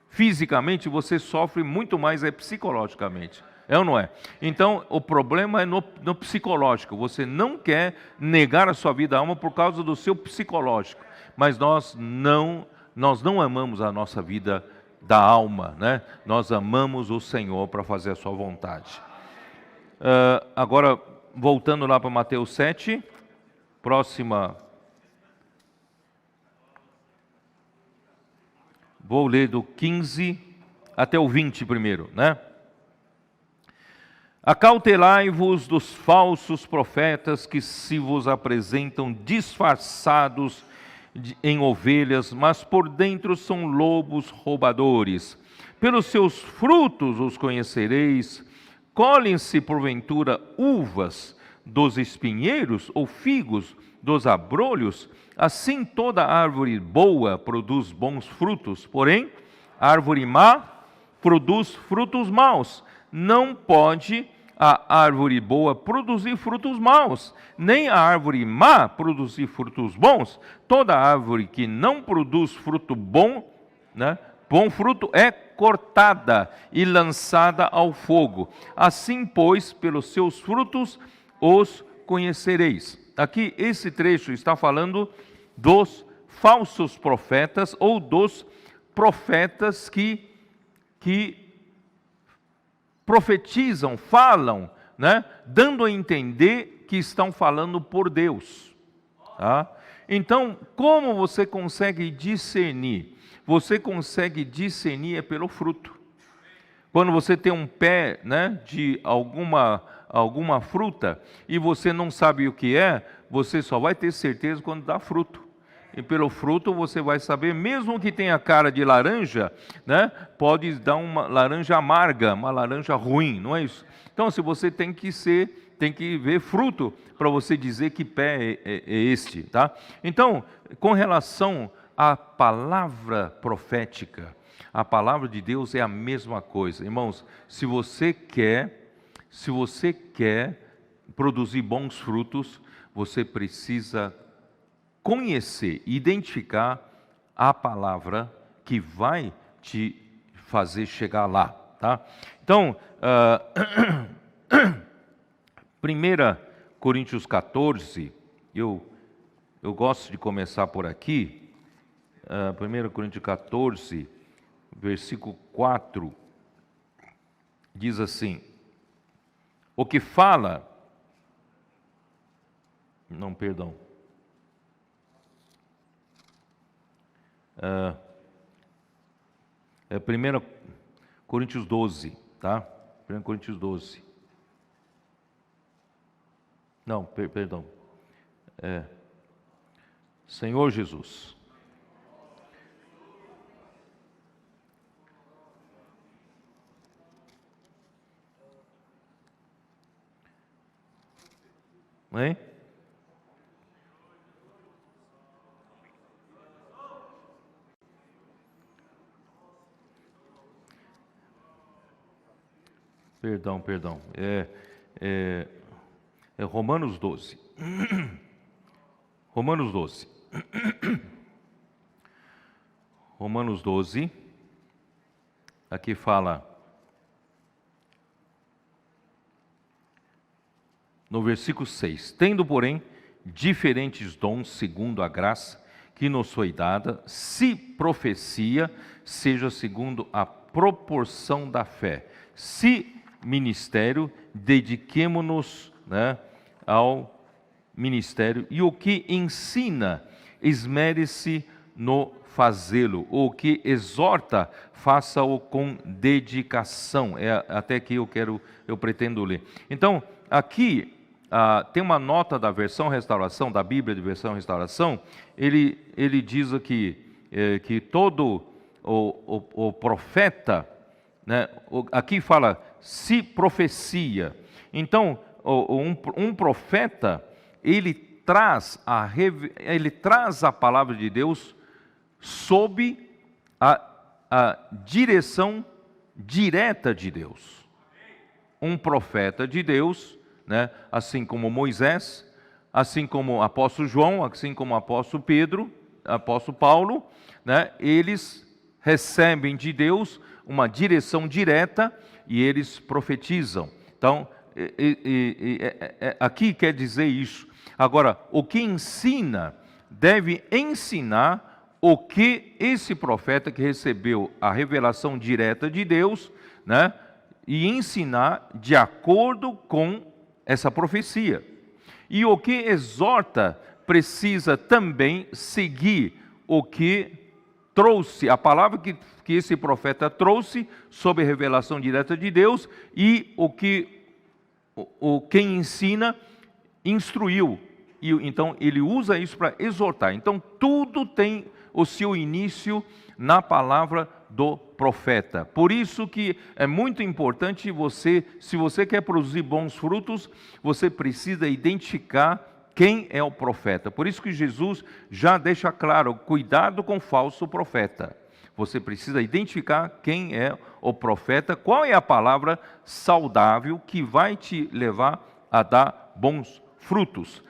fisicamente, você sofre muito mais psicologicamente. É ou não é? Então, o problema é no psicológico. Você não quer negar a sua vida à alma por causa do seu psicológico. Mas nós não amamos a nossa vida da alma, né? Nós amamos o Senhor para fazer a sua vontade. Agora, voltando lá para Mateus 7, próxima. Vou ler do 15 até o 20 primeiro, né? Acautelai-vos dos falsos profetas que se vos apresentam disfarçados em ovelhas, mas por dentro são lobos roubadores. Pelos seus frutos os conhecereis. Colhem-se, porventura, uvas dos espinheiros, ou figos dos abrolhos? Assim toda árvore boa produz bons frutos, porém, a árvore má produz frutos maus. Não pode a árvore boa produzir frutos maus, nem a árvore má produzir frutos bons. Toda árvore que não produz fruto bom, bom fruto, é cortada e lançada ao fogo. Assim, pois, pelos seus frutos os conhecereis. Aqui, esse trecho está falando dos falsos profetas, ou dos profetas que profetizam, falam, dando a entender que estão falando por Deus. Tá? Então, como você consegue discernir? Você consegue discernir pelo fruto. Quando você tem um pé, de alguma fruta e você não sabe o que é, você só vai ter certeza quando dá fruto. E pelo fruto você vai saber, mesmo que tenha cara de laranja, pode dar uma laranja amarga, uma laranja ruim, não é isso? Então, se você tem que ver fruto para você dizer que pé é este, tá? Então, com relação à palavra profética, a palavra de Deus é a mesma coisa. Irmãos, se você quer produzir bons frutos, você precisa conhecer, identificar a palavra que vai te fazer chegar lá, tá? Então, 1 Coríntios 14, eu gosto de começar por aqui, 1 Coríntios 14, versículo 4, diz assim: o que fala, não, perdão, 1 Coríntios 12, tá? 1 Coríntios 12. Não, perdão. Senhor Jesus. Hein? Perdão. É Romanos 12. Romanos 12. Romanos 12. Aqui fala, no versículo 6: tendo, porém, diferentes dons segundo a graça que nos foi dada, se profecia, seja segundo a proporção da fé. Se ministério, dediquemo-nos ao ministério, e o que ensina, esmere-se no fazê-lo, o que exorta, faça-o com dedicação. É até que eu pretendo ler. Então, aqui tem uma nota da versão Restauração, da Bíblia de versão Restauração, ele diz aqui que todo o profeta, aqui fala, se profecia. Então, um profeta, ele traz a palavra de Deus sob a direção direta de Deus. Um profeta de Deus, assim como Moisés, assim como o apóstolo João, assim como o apóstolo Pedro, apóstolo Paulo, eles recebem de Deus uma direção direta e eles profetizam. Então, aqui quer dizer isso. Agora, o que ensina, deve ensinar o que esse profeta que recebeu a revelação direta de Deus, e ensinar de acordo com essa profecia. E o que exorta precisa também seguir o que trouxe, a palavra que esse profeta trouxe sob a revelação direta de Deus, e quem ensina instruiu. E então ele usa isso para exortar. Então tudo tem o seu início na palavra do profeta. Por isso que é muito importante você, se você quer produzir bons frutos, você precisa identificar quem é o profeta. Por isso que Jesus já deixa claro, cuidado com o falso profeta. Você precisa identificar quem é o profeta, qual é a palavra saudável que vai te levar a dar bons frutos.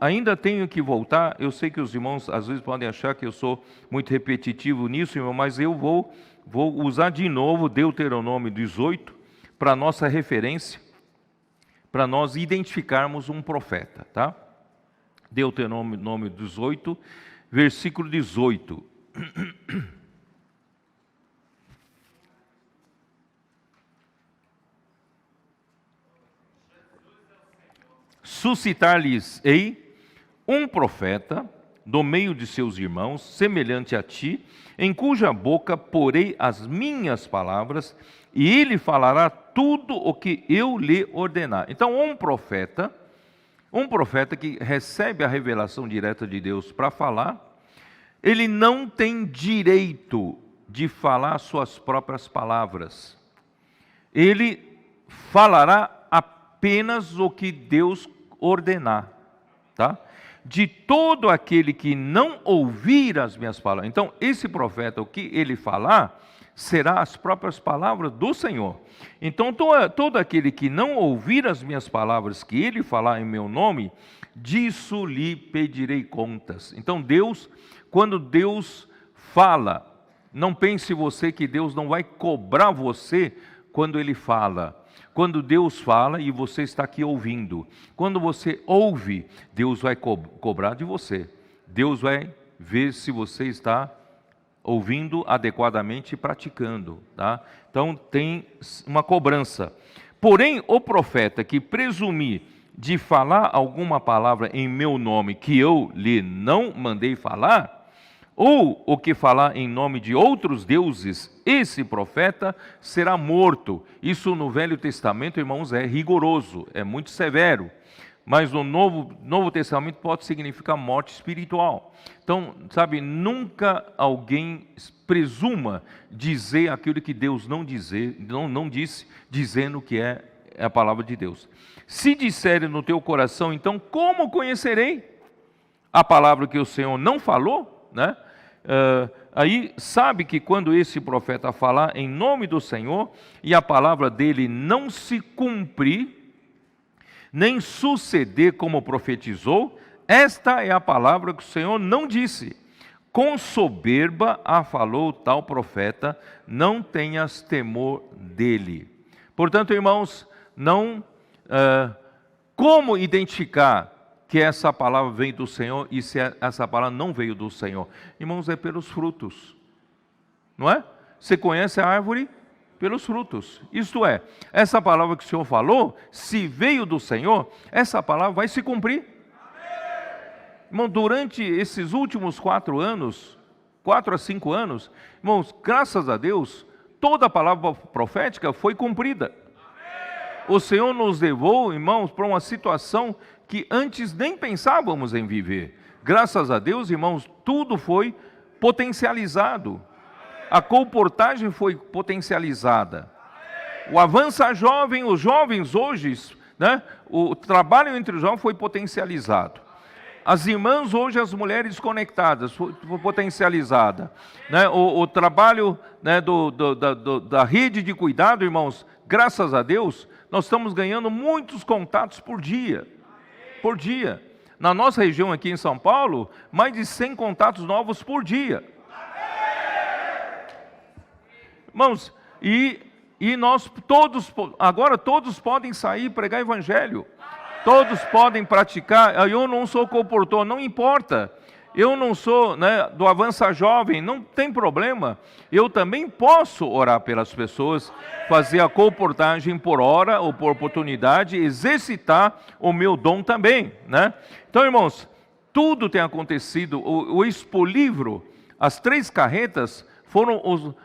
Ainda tenho que voltar, eu sei que os irmãos às vezes podem achar que eu sou muito repetitivo nisso, irmão, mas eu vou usar de novo Deuteronômio 18 para nossa referência, para nós identificarmos um profeta, tá? Deuteronômio 18, versículo 18. Suscitar-lhes-ei um profeta do meio de seus irmãos, semelhante a ti, em cuja boca porei as minhas palavras, e ele falará tudo o que eu lhe ordenar. Então, um profeta que recebe a revelação direta de Deus para falar, ele não tem direito de falar suas próprias palavras. Ele falará apenas o que Deus ordenar, tá? De todo aquele que não ouvir as minhas palavras. Então, esse profeta, o que ele falar, será as próprias palavras do Senhor. Então, todo aquele que não ouvir as minhas palavras, que ele falar em meu nome, disso lhe pedirei contas. Então, quando Deus fala, não pense você que Deus não vai cobrar você quando ele fala. Quando Deus fala e você está aqui ouvindo, quando você ouve, Deus vai cobrar de você. Deus vai ver se você está ouvindo adequadamente e praticando, tá? Então tem uma cobrança. Porém, o profeta que presumir de falar alguma palavra em meu nome que eu lhe não mandei falar, ou o que falar em nome de outros deuses, esse profeta será morto. Isso no Velho Testamento, irmãos, é rigoroso, é muito severo. Mas no Novo Testamento pode significar morte espiritual. Então, sabe, nunca alguém presuma dizer aquilo que Deus não disse, dizendo que é a palavra de Deus. Se disserem no teu coração, então como conhecerei a palavra que o Senhor não falou? Né? Aí sabe que quando esse profeta falar em nome do Senhor e a palavra dele não se cumprir, nem suceder como profetizou, esta é a palavra que o Senhor não disse. Com soberba a falou tal profeta, não tenhas temor dele. Portanto, irmãos, como identificar que essa palavra vem do Senhor e se essa palavra não veio do Senhor? Irmãos, é pelos frutos, não é? Você conhece a árvore pelos frutos. Isto é, essa palavra que o Senhor falou, se veio do Senhor, essa palavra vai se cumprir. Irmão, durante esses últimos 4 a 5 anos, irmãos, graças a Deus, toda a palavra profética foi cumprida. O Senhor nos levou, irmãos, para uma situação que antes nem pensávamos em viver. Graças a Deus, irmãos, tudo foi potencializado. A comportagem foi potencializada. O Avança Jovem, os jovens hoje, né, o trabalho entre os jovens foi potencializado. As irmãs hoje, as mulheres conectadas, foi potencializada. Né? O trabalho, né, da rede de cuidado, irmãos, graças a Deus, nós estamos ganhando muitos contatos por dia. Por dia. Na nossa região aqui em São Paulo, mais de 100 contatos novos por dia. Irmãos, e nós todos, agora todos podem sair e pregar evangelho. Todos podem praticar. Eu não sou comportor, não importa. Eu não sou, né, do Avança Jovem, não tem problema. Eu também posso orar pelas pessoas, fazer a comportagem por hora ou por oportunidade, exercitar o meu dom também, né? Então, irmãos, tudo tem acontecido. O Expolivro, as 3 carretas foram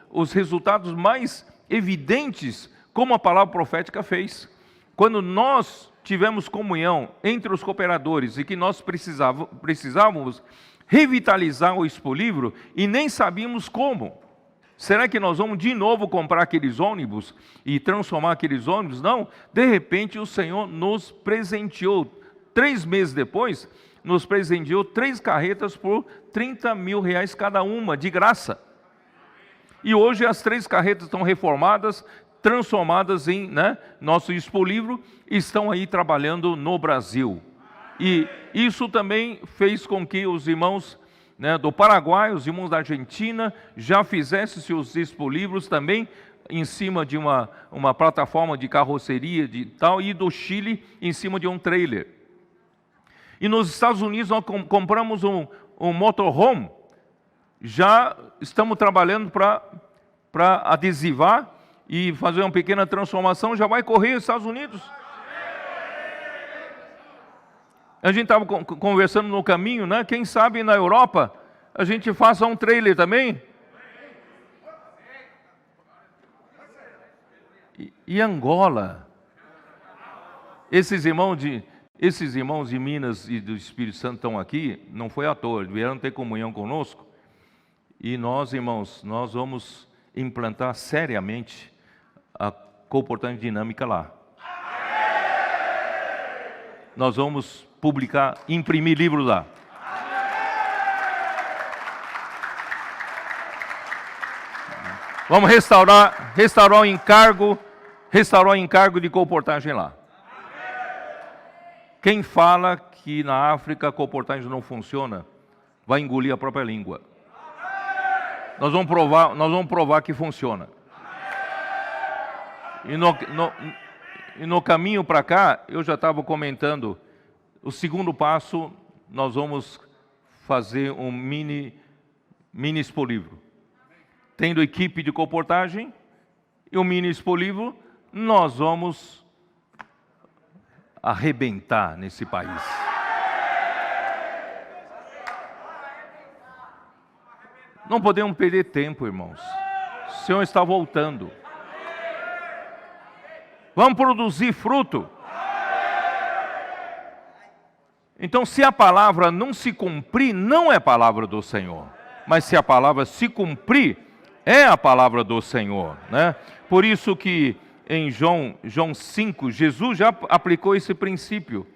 os resultados mais evidentes como a palavra profética fez. Quando nós tivemos comunhão entre os cooperadores e que nós precisávamos revitalizar o Expolivro e nem sabíamos como. Será que nós vamos de novo comprar aqueles ônibus e transformar aqueles ônibus? Não. De repente o Senhor nos presenteou. 3 meses depois, nos presenteou 3 carretas por R$30 mil cada uma, de graça. E hoje as 3 carretas estão reformadas, transformadas em nosso Expo Livro, e estão aí trabalhando no Brasil. E isso também fez com que os irmãos do Paraguai, os irmãos da Argentina, já fizessem seus expolivros também em cima de uma plataforma de carroceria de tal, e do Chile em cima de um trailer. E nos Estados Unidos nós compramos um motorhome, já estamos trabalhando para adesivar e fazer uma pequena transformação, já vai correr nos Estados Unidos. A gente estava conversando no caminho, quem sabe na Europa a gente faça um trailer também. E Angola, esses irmãos de Minas e do Espírito Santo estão aqui, não foi à toa, vieram ter comunhão conosco. E nós, irmãos, nós vamos implantar seriamente a comportagem dinâmica lá. Nós vamos publicar, imprimir livros lá. Vamos restaurar o encargo de comportagem lá. Quem fala que na África a comportagem não funciona, vai engolir a própria língua. Nós vamos provar que funciona. E no caminho para cá, eu já estava comentando, o segundo passo, nós vamos fazer um mini expolivro. Tendo equipe de comportagem e um mini expolivro, nós vamos arrebentar nesse país. Não podemos perder tempo, irmãos. O Senhor está voltando. Vamos produzir fruto. Então, se a palavra não se cumprir, não é palavra do Senhor. Mas se a palavra se cumprir, é a palavra do Senhor, Por isso que em João 5, Jesus já aplicou esse princípio.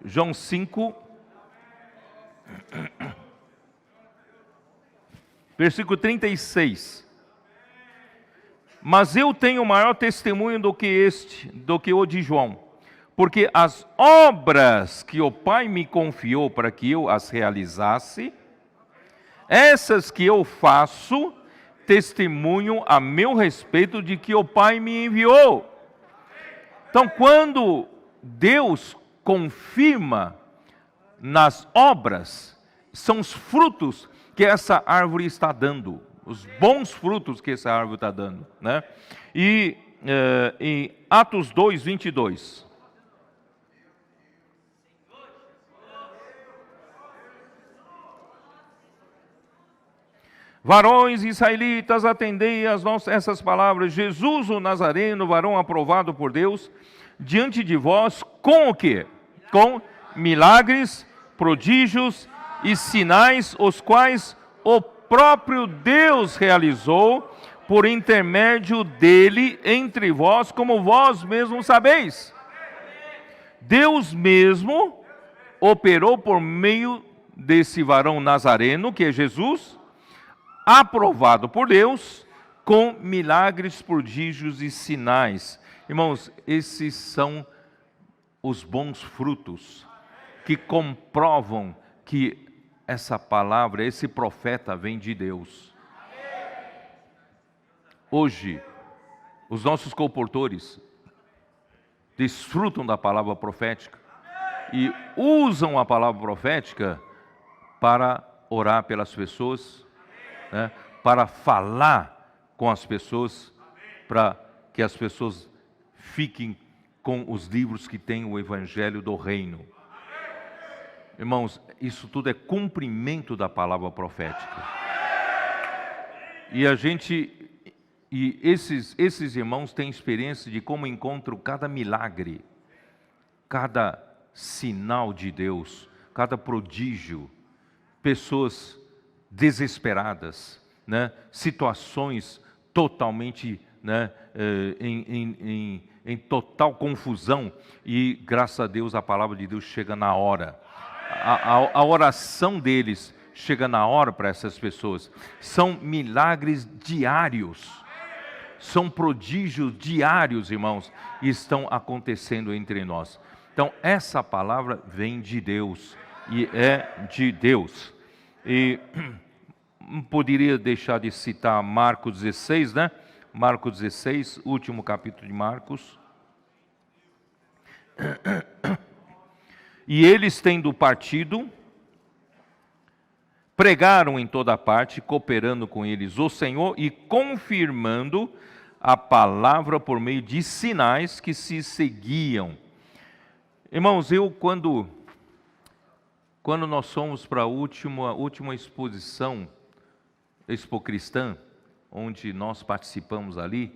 João 5, versículo 36. Mas eu tenho maior testemunho do que o de João, porque as obras que o Pai me confiou para que eu as realizasse, essas que eu faço, testemunham a meu respeito de que o Pai me enviou. Então, quando Deus confirma nas obras, são os frutos que essa árvore está dando, os bons frutos que essa árvore está dando, E em Atos 2, 22. Varões israelitas, atendei essas palavras. Jesus o Nazareno, varão aprovado por Deus, diante de vós, com o quê? Com milagres, prodígios e sinais, os quais o próprio Deus realizou por intermédio dele entre vós, como vós mesmos sabeis. Deus mesmo operou por meio desse varão nazareno, que é Jesus, aprovado por Deus, com milagres, prodígios e sinais. Irmãos, esses são os bons frutos que comprovam que essa palavra, esse profeta vem de Deus. Hoje, os nossos comportores desfrutam da palavra profética e usam a palavra profética para orar pelas pessoas, para falar com as pessoas, para que as pessoas fiquem com os livros que têm o Evangelho do Reino. Irmãos, isso tudo é cumprimento da palavra profética. E esses irmãos têm experiência de como encontram cada milagre, cada sinal de Deus, cada prodígio, pessoas desesperadas, né, situações totalmente, né, em total confusão, e graças a Deus a palavra de Deus chega na hora. A oração deles chega na hora para essas pessoas. São milagres diários, são prodígios diários, irmãos, e estão acontecendo entre nós. Então essa palavra vem de Deus, e é de Deus. E não poderia deixar de citar Marcos 16, né? Marcos 16, último capítulo de Marcos. E eles, tendo partido, pregaram em toda parte, cooperando com eles o Senhor e confirmando a palavra por meio de sinais que se seguiam. Irmãos, quando nós fomos para a última exposição, Expo Cristã, onde nós participamos ali,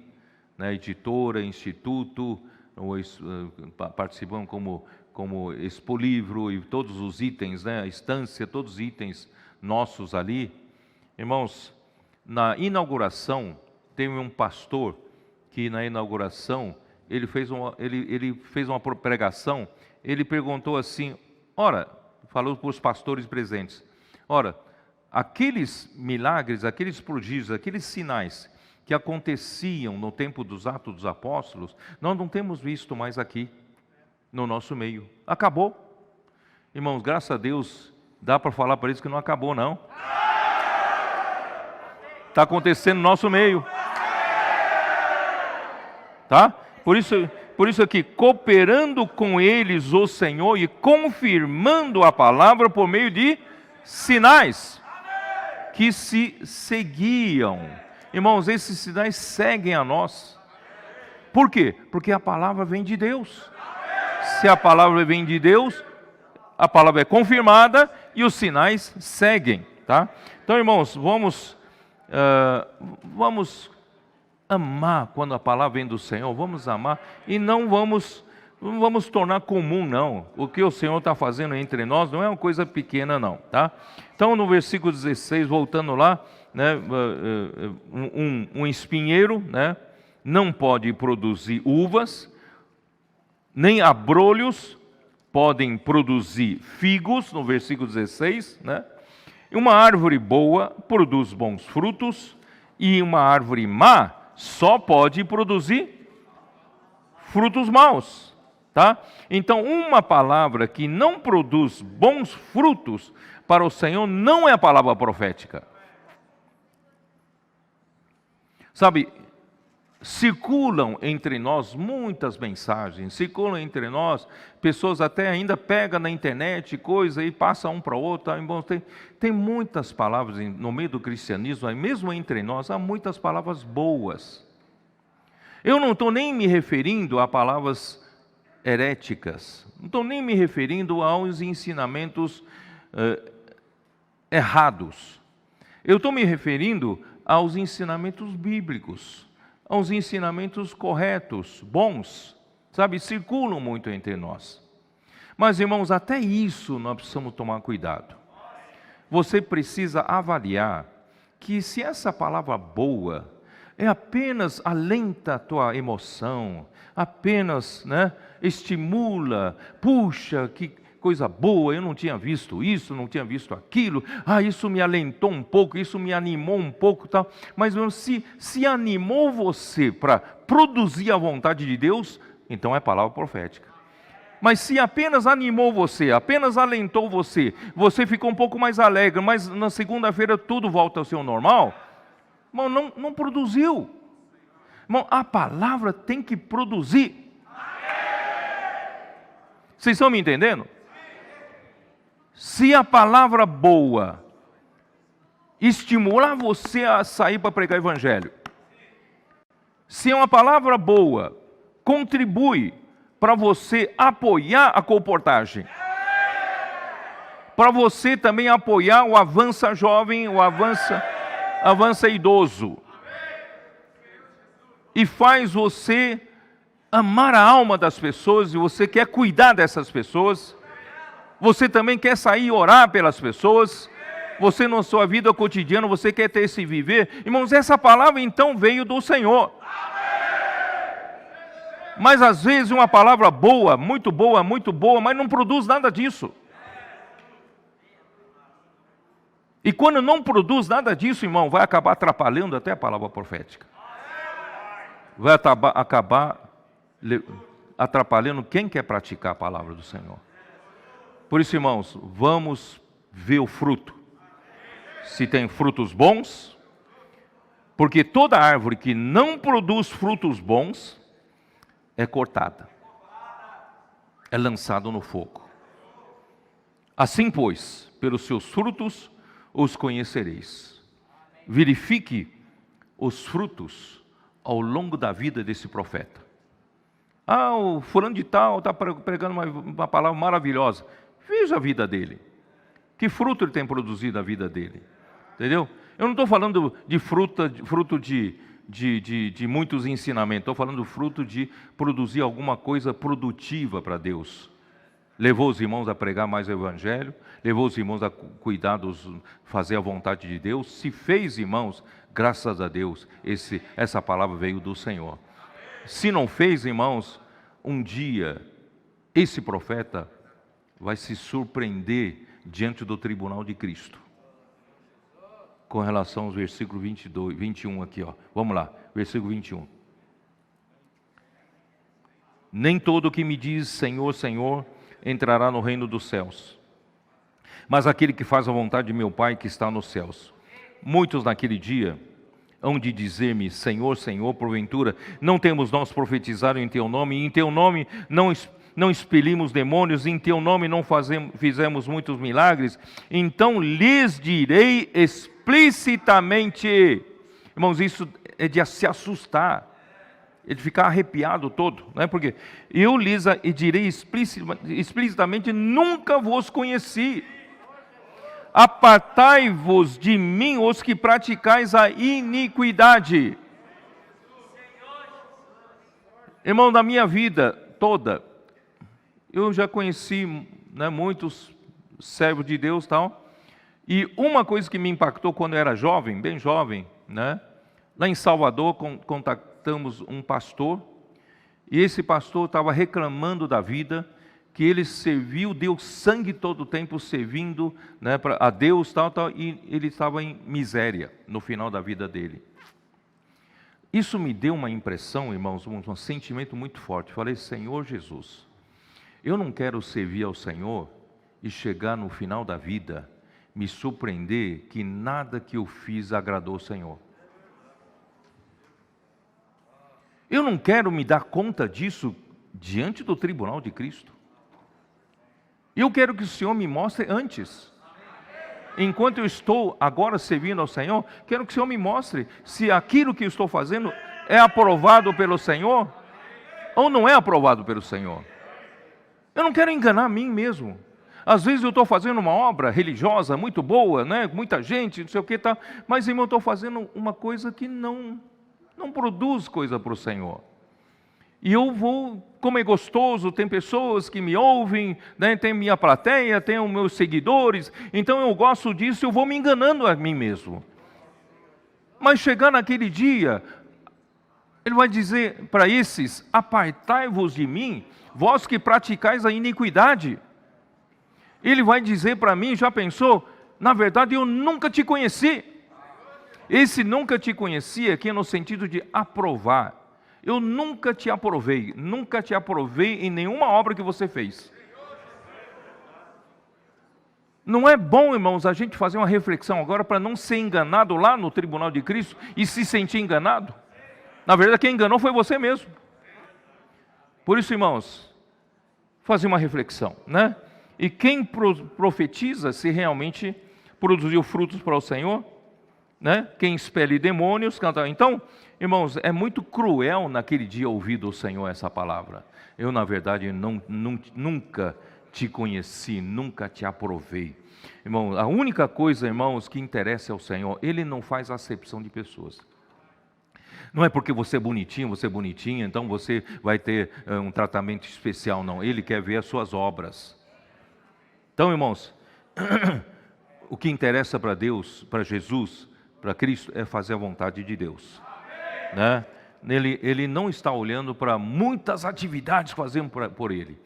né, editora, instituto, participamos como Expo Livro e todos os itens, né, a estância, todos os itens nossos ali. Irmãos, na inauguração, teve um pastor que na inauguração, ele fez uma pregação, ele perguntou assim, falou para os pastores presentes, aqueles milagres, aqueles prodígios, aqueles sinais que aconteciam no tempo dos Atos dos Apóstolos, nós não temos visto mais aqui, no nosso meio. Acabou. Irmãos, graças a Deus, dá para falar para eles que não acabou, não. Está acontecendo no nosso meio. Tá? Por isso aqui, cooperando com eles o Senhor e confirmando a palavra por meio de sinais que se seguiam. Irmãos, esses sinais seguem a nós. Por quê? Porque a palavra vem de Deus. Se a palavra vem de Deus, a palavra é confirmada e os sinais seguem, tá? Então, irmãos, vamos amar quando a palavra vem do Senhor, vamos amar e não vamos tornar comum, não. O que o Senhor está fazendo entre nós não é uma coisa pequena, não, tá? Então, no versículo 16, voltando lá, né, um espinheiro, né, não pode produzir uvas, nem abrolhos podem produzir figos, no versículo 16, né? Uma árvore boa produz bons frutos, e uma árvore má só pode produzir frutos maus, tá? Então, uma palavra que não produz bons frutos para o Senhor não é a palavra profética. Sabe, circulam entre nós muitas mensagens, circulam entre nós, pessoas até ainda pegam na internet coisa e passam um para o outro. Tem muitas palavras no meio do cristianismo, mesmo entre nós, há muitas palavras boas. Eu não estou nem me referindo a palavras heréticas, não estou nem me referindo aos ensinamentos errados. Eu estou me referindo aos ensinamentos bíblicos, aos ensinamentos corretos, bons, sabe, circulam muito entre nós. Mas, irmãos, até isso nós precisamos tomar cuidado. Você precisa avaliar que se essa palavra boa apenas alenta a tua emoção, apenas, né, estimula, puxa, que coisa boa, eu não tinha visto isso, não tinha visto aquilo, isso me alentou um pouco, isso me animou um pouco, tal. Mas se animou você para produzir a vontade de Deus, então é palavra profética. Mas se apenas animou você, apenas alentou você, você ficou um pouco mais alegre, mas na segunda-feira tudo volta ao seu normal, irmão, não produziu. Irmão, a palavra tem que produzir. Vocês estão me entendendo? Se a palavra boa estimular você a sair para pregar o evangelho, se uma palavra boa contribui para você apoiar a colportagem, para você também apoiar o avança jovem, o avança idoso, e faz você amar a alma das pessoas, e você quer cuidar dessas pessoas, você também quer sair e orar pelas pessoas, Você na sua vida cotidiana, você quer ter esse viver. Irmãos, essa palavra então veio do Senhor. Mas às vezes uma palavra boa, muito boa, mas não produz nada disso. E quando não produz nada disso, irmão, vai acabar atrapalhando até a palavra profética. Vai acabar atrapalhando quem quer praticar a palavra do Senhor. Por isso, irmãos, vamos ver o fruto. Se tem frutos bons, porque toda árvore que não produz frutos bons é cortada, é lançada no fogo. Assim, pois, pelos seus frutos os conhecereis. Verifique os frutos ao longo da vida desse profeta. O fulano de tal está pregando uma palavra maravilhosa. Veja a vida dele. Que fruto ele tem produzido na vida dele? Entendeu? Eu não estou falando de fruto de muitos ensinamentos. Estou falando do fruto de produzir alguma coisa produtiva para Deus. Levou os irmãos a pregar mais o Evangelho, levou os irmãos a cuidar fazer a vontade de Deus. Se fez, irmãos, graças a Deus, essa palavra veio do Senhor. Se não fez, irmãos, um dia esse profeta vai se surpreender diante do tribunal de Cristo. Com relação aos versículos 22, 21 aqui, ó. Vamos lá, versículo 21. Nem todo o que me diz Senhor, Senhor, entrará no reino dos céus, mas aquele que faz a vontade de meu Pai que está nos céus. Muitos naquele dia hão de dizer-me, Senhor, Senhor, porventura, não temos nós profetizado em Teu nome, e em Teu nome não expelimos demônios, em Teu nome não fizemos muitos milagres? Então lhes direi explicitamente. Irmãos, isso é de se assustar, é de ficar arrepiado todo, não é? Porque eu lhes direi explicitamente, nunca vos conheci. Apartai-vos de mim, os que praticais a iniquidade. Irmão, na minha vida toda, eu já conheci, né, muitos servos de Deus e tal, e uma coisa que me impactou quando eu era jovem, bem jovem, né, lá em Salvador, contactamos um pastor, e esse pastor estava reclamando da vida, que ele serviu, deu sangue todo o tempo servindo, né, a Deus, tal, e ele estava em miséria no final da vida dele. Isso me deu uma impressão, irmãos, um sentimento muito forte. Falei, Senhor Jesus, eu não quero servir ao Senhor e chegar no final da vida, me surpreender que nada que eu fiz agradou o Senhor. Eu não quero me dar conta disso diante do tribunal de Cristo. Eu quero que o Senhor me mostre antes. Enquanto eu estou agora servindo ao Senhor, quero que o Senhor me mostre se aquilo que eu estou fazendo é aprovado pelo Senhor ou não é aprovado pelo Senhor. Eu não quero enganar a mim mesmo. Às vezes eu estou fazendo uma obra religiosa muito boa, né? Muita gente, não sei o que, tá, mas irmão, eu estou fazendo uma coisa que não produz coisa para o Senhor. E eu vou, como é gostoso, tem pessoas que me ouvem, né, tem minha plateia, tem os meus seguidores, então eu gosto disso, eu vou me enganando a mim mesmo. Mas chegar naquele dia, ele vai dizer para esses, apartai-vos de mim, vós que praticais a iniquidade. Ele vai dizer para mim, já pensou? Na verdade eu nunca te conheci. Esse nunca te conheci aqui é no sentido de aprovar. Eu nunca te aprovei em nenhuma obra que você fez. Não é bom, irmãos, a gente fazer uma reflexão agora para não ser enganado lá no tribunal de Cristo e se sentir enganado? Na verdade, quem enganou foi você mesmo. Por isso, irmãos, fazer uma reflexão, né? E quem profetiza se realmente produziu frutos para o Senhor, né? Quem expele demônios, canta. Então, irmãos, é muito cruel naquele dia ouvir do Senhor essa palavra. Eu, na verdade, nunca te conheci, nunca te aprovei. Irmão, a única coisa, irmãos, que interessa ao Senhor, Ele não faz acepção de pessoas. Não é porque você é bonitinho, você é bonitinha, então você vai ter um tratamento especial, não. Ele quer ver as suas obras. Então, irmãos, O que interessa para Deus, para Jesus, para Cristo, é fazer a vontade de Deus, né? Ele não está olhando para muitas atividades que fazemos por Ele.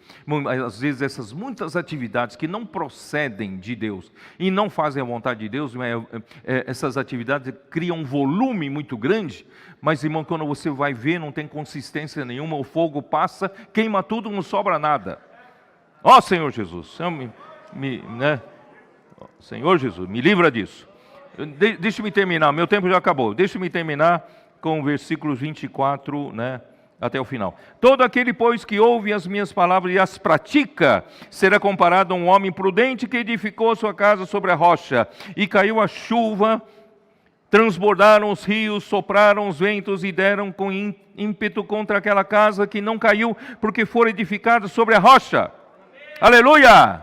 Às vezes essas muitas atividades que não procedem de Deus e não fazem a vontade de Deus, essas atividades criam um volume muito grande, mas irmão, quando você vai ver, não tem consistência nenhuma, o fogo passa, queima tudo, não sobra nada. Ó Senhor Jesus, né? Senhor Jesus, me livra disso. Deixa-me terminar, meu tempo já acabou, deixa-me terminar com o versículo 24, né, até o final. Todo aquele, pois, que ouve as minhas palavras e as pratica, será comparado a um homem prudente que edificou sua casa sobre a rocha. E caiu a chuva, transbordaram os rios, sopraram os ventos e deram com ímpeto contra aquela casa, que não caiu, porque foi edificada sobre a rocha. Aleluia!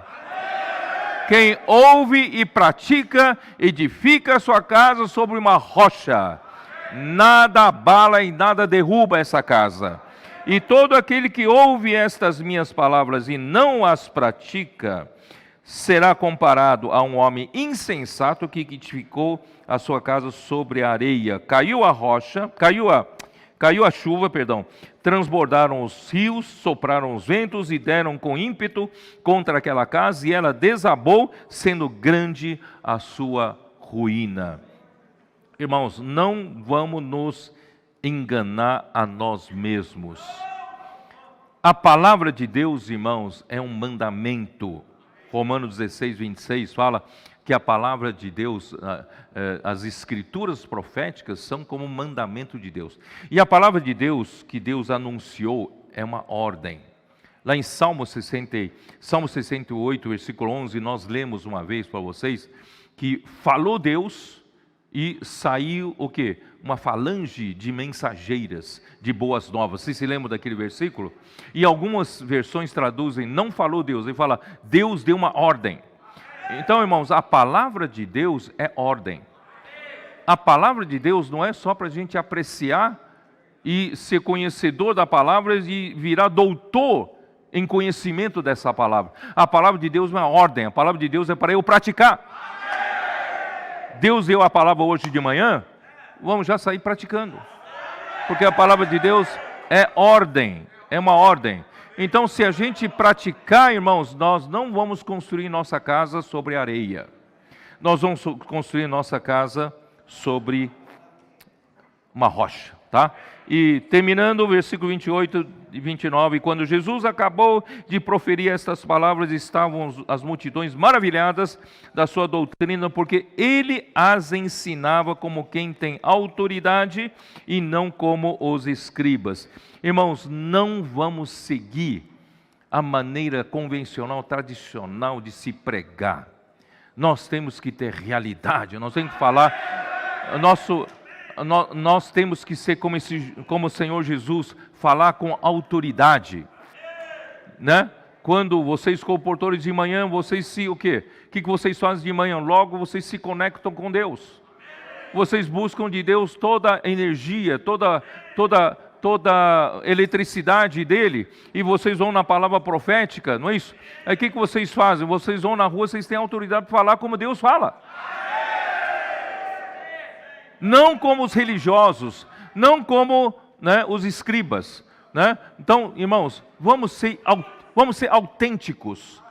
Quem ouve e pratica, edifica sua casa sobre uma rocha. Nada abala e nada derruba essa casa. E todo aquele que ouve estas minhas palavras e não as pratica, será comparado a um homem insensato que edificou a sua casa sobre a areia. Caiu a chuva, transbordaram os rios, sopraram os ventos e deram com ímpeto contra aquela casa, e ela desabou, sendo grande a sua ruína. Irmãos, não vamos nos enganar a nós mesmos. A palavra de Deus, irmãos, é um mandamento. Romanos 16, 26 fala que a palavra de Deus, as escrituras proféticas são como um mandamento de Deus. E a palavra de Deus que Deus anunciou é uma ordem. Lá em Salmo 68, versículo 11, nós lemos uma vez para vocês que falou Deus e saiu o quê? Uma falange de mensageiras de boas novas. Vocês se lembram daquele versículo? E algumas versões traduzem, não falou Deus, ele fala, Deus deu uma ordem. Então, irmãos, a palavra de Deus é ordem. A palavra de Deus não é só para a gente apreciar e ser conhecedor da palavra e virar doutor em conhecimento dessa palavra. A palavra de Deus não é ordem, a palavra de Deus é para eu praticar. Deus deu a palavra hoje de manhã, vamos já sair praticando. Porque a palavra de Deus é ordem, é uma ordem. Então, se a gente praticar, irmãos, nós não vamos construir nossa casa sobre areia. Nós vamos construir nossa casa sobre uma rocha, tá? E terminando o versículo 28 e 29, quando Jesus acabou de proferir estas palavras, estavam as multidões maravilhadas da sua doutrina, porque ele as ensinava como quem tem autoridade e não como os escribas. Irmãos, não vamos seguir a maneira convencional, tradicional de se pregar. Nós temos que ter realidade, nós temos que falar, nós temos que ser como o Senhor Jesus, falar com autoridade, né? Quando vocês comportores de manhã, vocês o quê? O que vocês fazem de manhã? Logo vocês se conectam com Deus. Vocês buscam de Deus toda a energia, toda a eletricidade dele, e vocês vão na palavra profética, não é isso? Aí o que vocês fazem? Vocês vão na rua, vocês têm autoridade para falar como Deus fala. Não como os religiosos, não como, né, os escribas, né? Então, irmãos, vamos ser autênticos.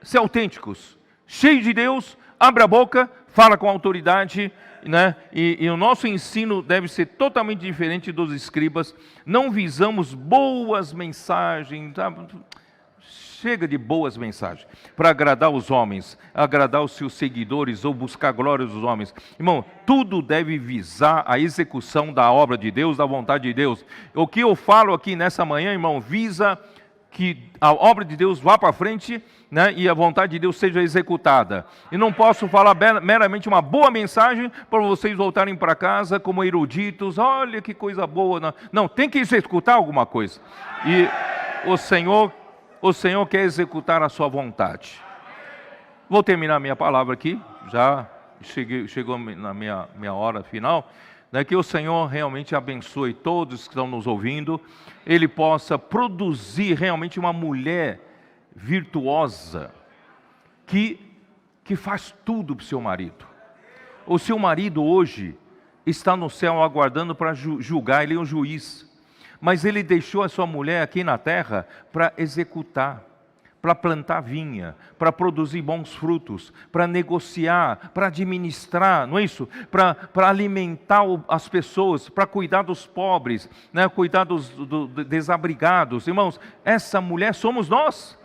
Ser autênticos. Cheio de Deus, abre a boca, fala com autoridade, né? E o nosso ensino deve ser totalmente diferente dos escribas. Não visamos boas mensagens, tá? Chega de boas mensagens para agradar os homens, agradar os seus seguidores ou buscar a glória dos homens. Irmão, tudo deve visar a execução da obra de Deus, da vontade de Deus. O que eu falo aqui nessa manhã, irmão, visa que a obra de Deus vá para frente, né, e a vontade de Deus seja executada. E não posso falar meramente uma boa mensagem para vocês voltarem para casa como eruditos, olha que coisa boa. Não, tem que executar alguma coisa. E o Senhor quer executar a sua vontade. Vou terminar minha palavra aqui, já chegou na minha hora final, né, que o Senhor realmente abençoe todos que estão nos ouvindo, Ele possa produzir realmente uma mulher virtuosa, que que faz tudo para o seu marido. O seu marido hoje está no céu aguardando para julgar, ele é um juiz. Mas ele deixou a sua mulher aqui na terra para executar, para plantar vinha, para produzir bons frutos, para negociar, para administrar, não é isso? Para alimentar as pessoas, para cuidar dos pobres, né? Cuidar dos desabrigados. Irmãos, essa mulher somos nós.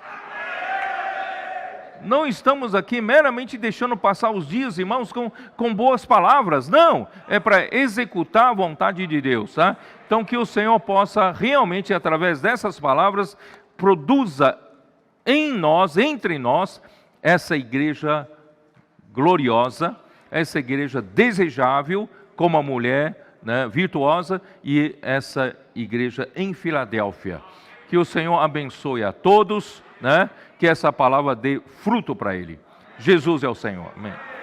Não estamos aqui meramente deixando passar os dias, irmãos, com boas palavras. Não, é para executar a vontade de Deus. Tá? Então que o Senhor possa realmente, através dessas palavras, produza em nós, entre nós, essa igreja gloriosa, essa igreja desejável, como a mulher, né, virtuosa, e essa igreja em Filadélfia. Que o Senhor abençoe a todos, né, que essa palavra dê fruto para ele. Jesus é o Senhor. Amém.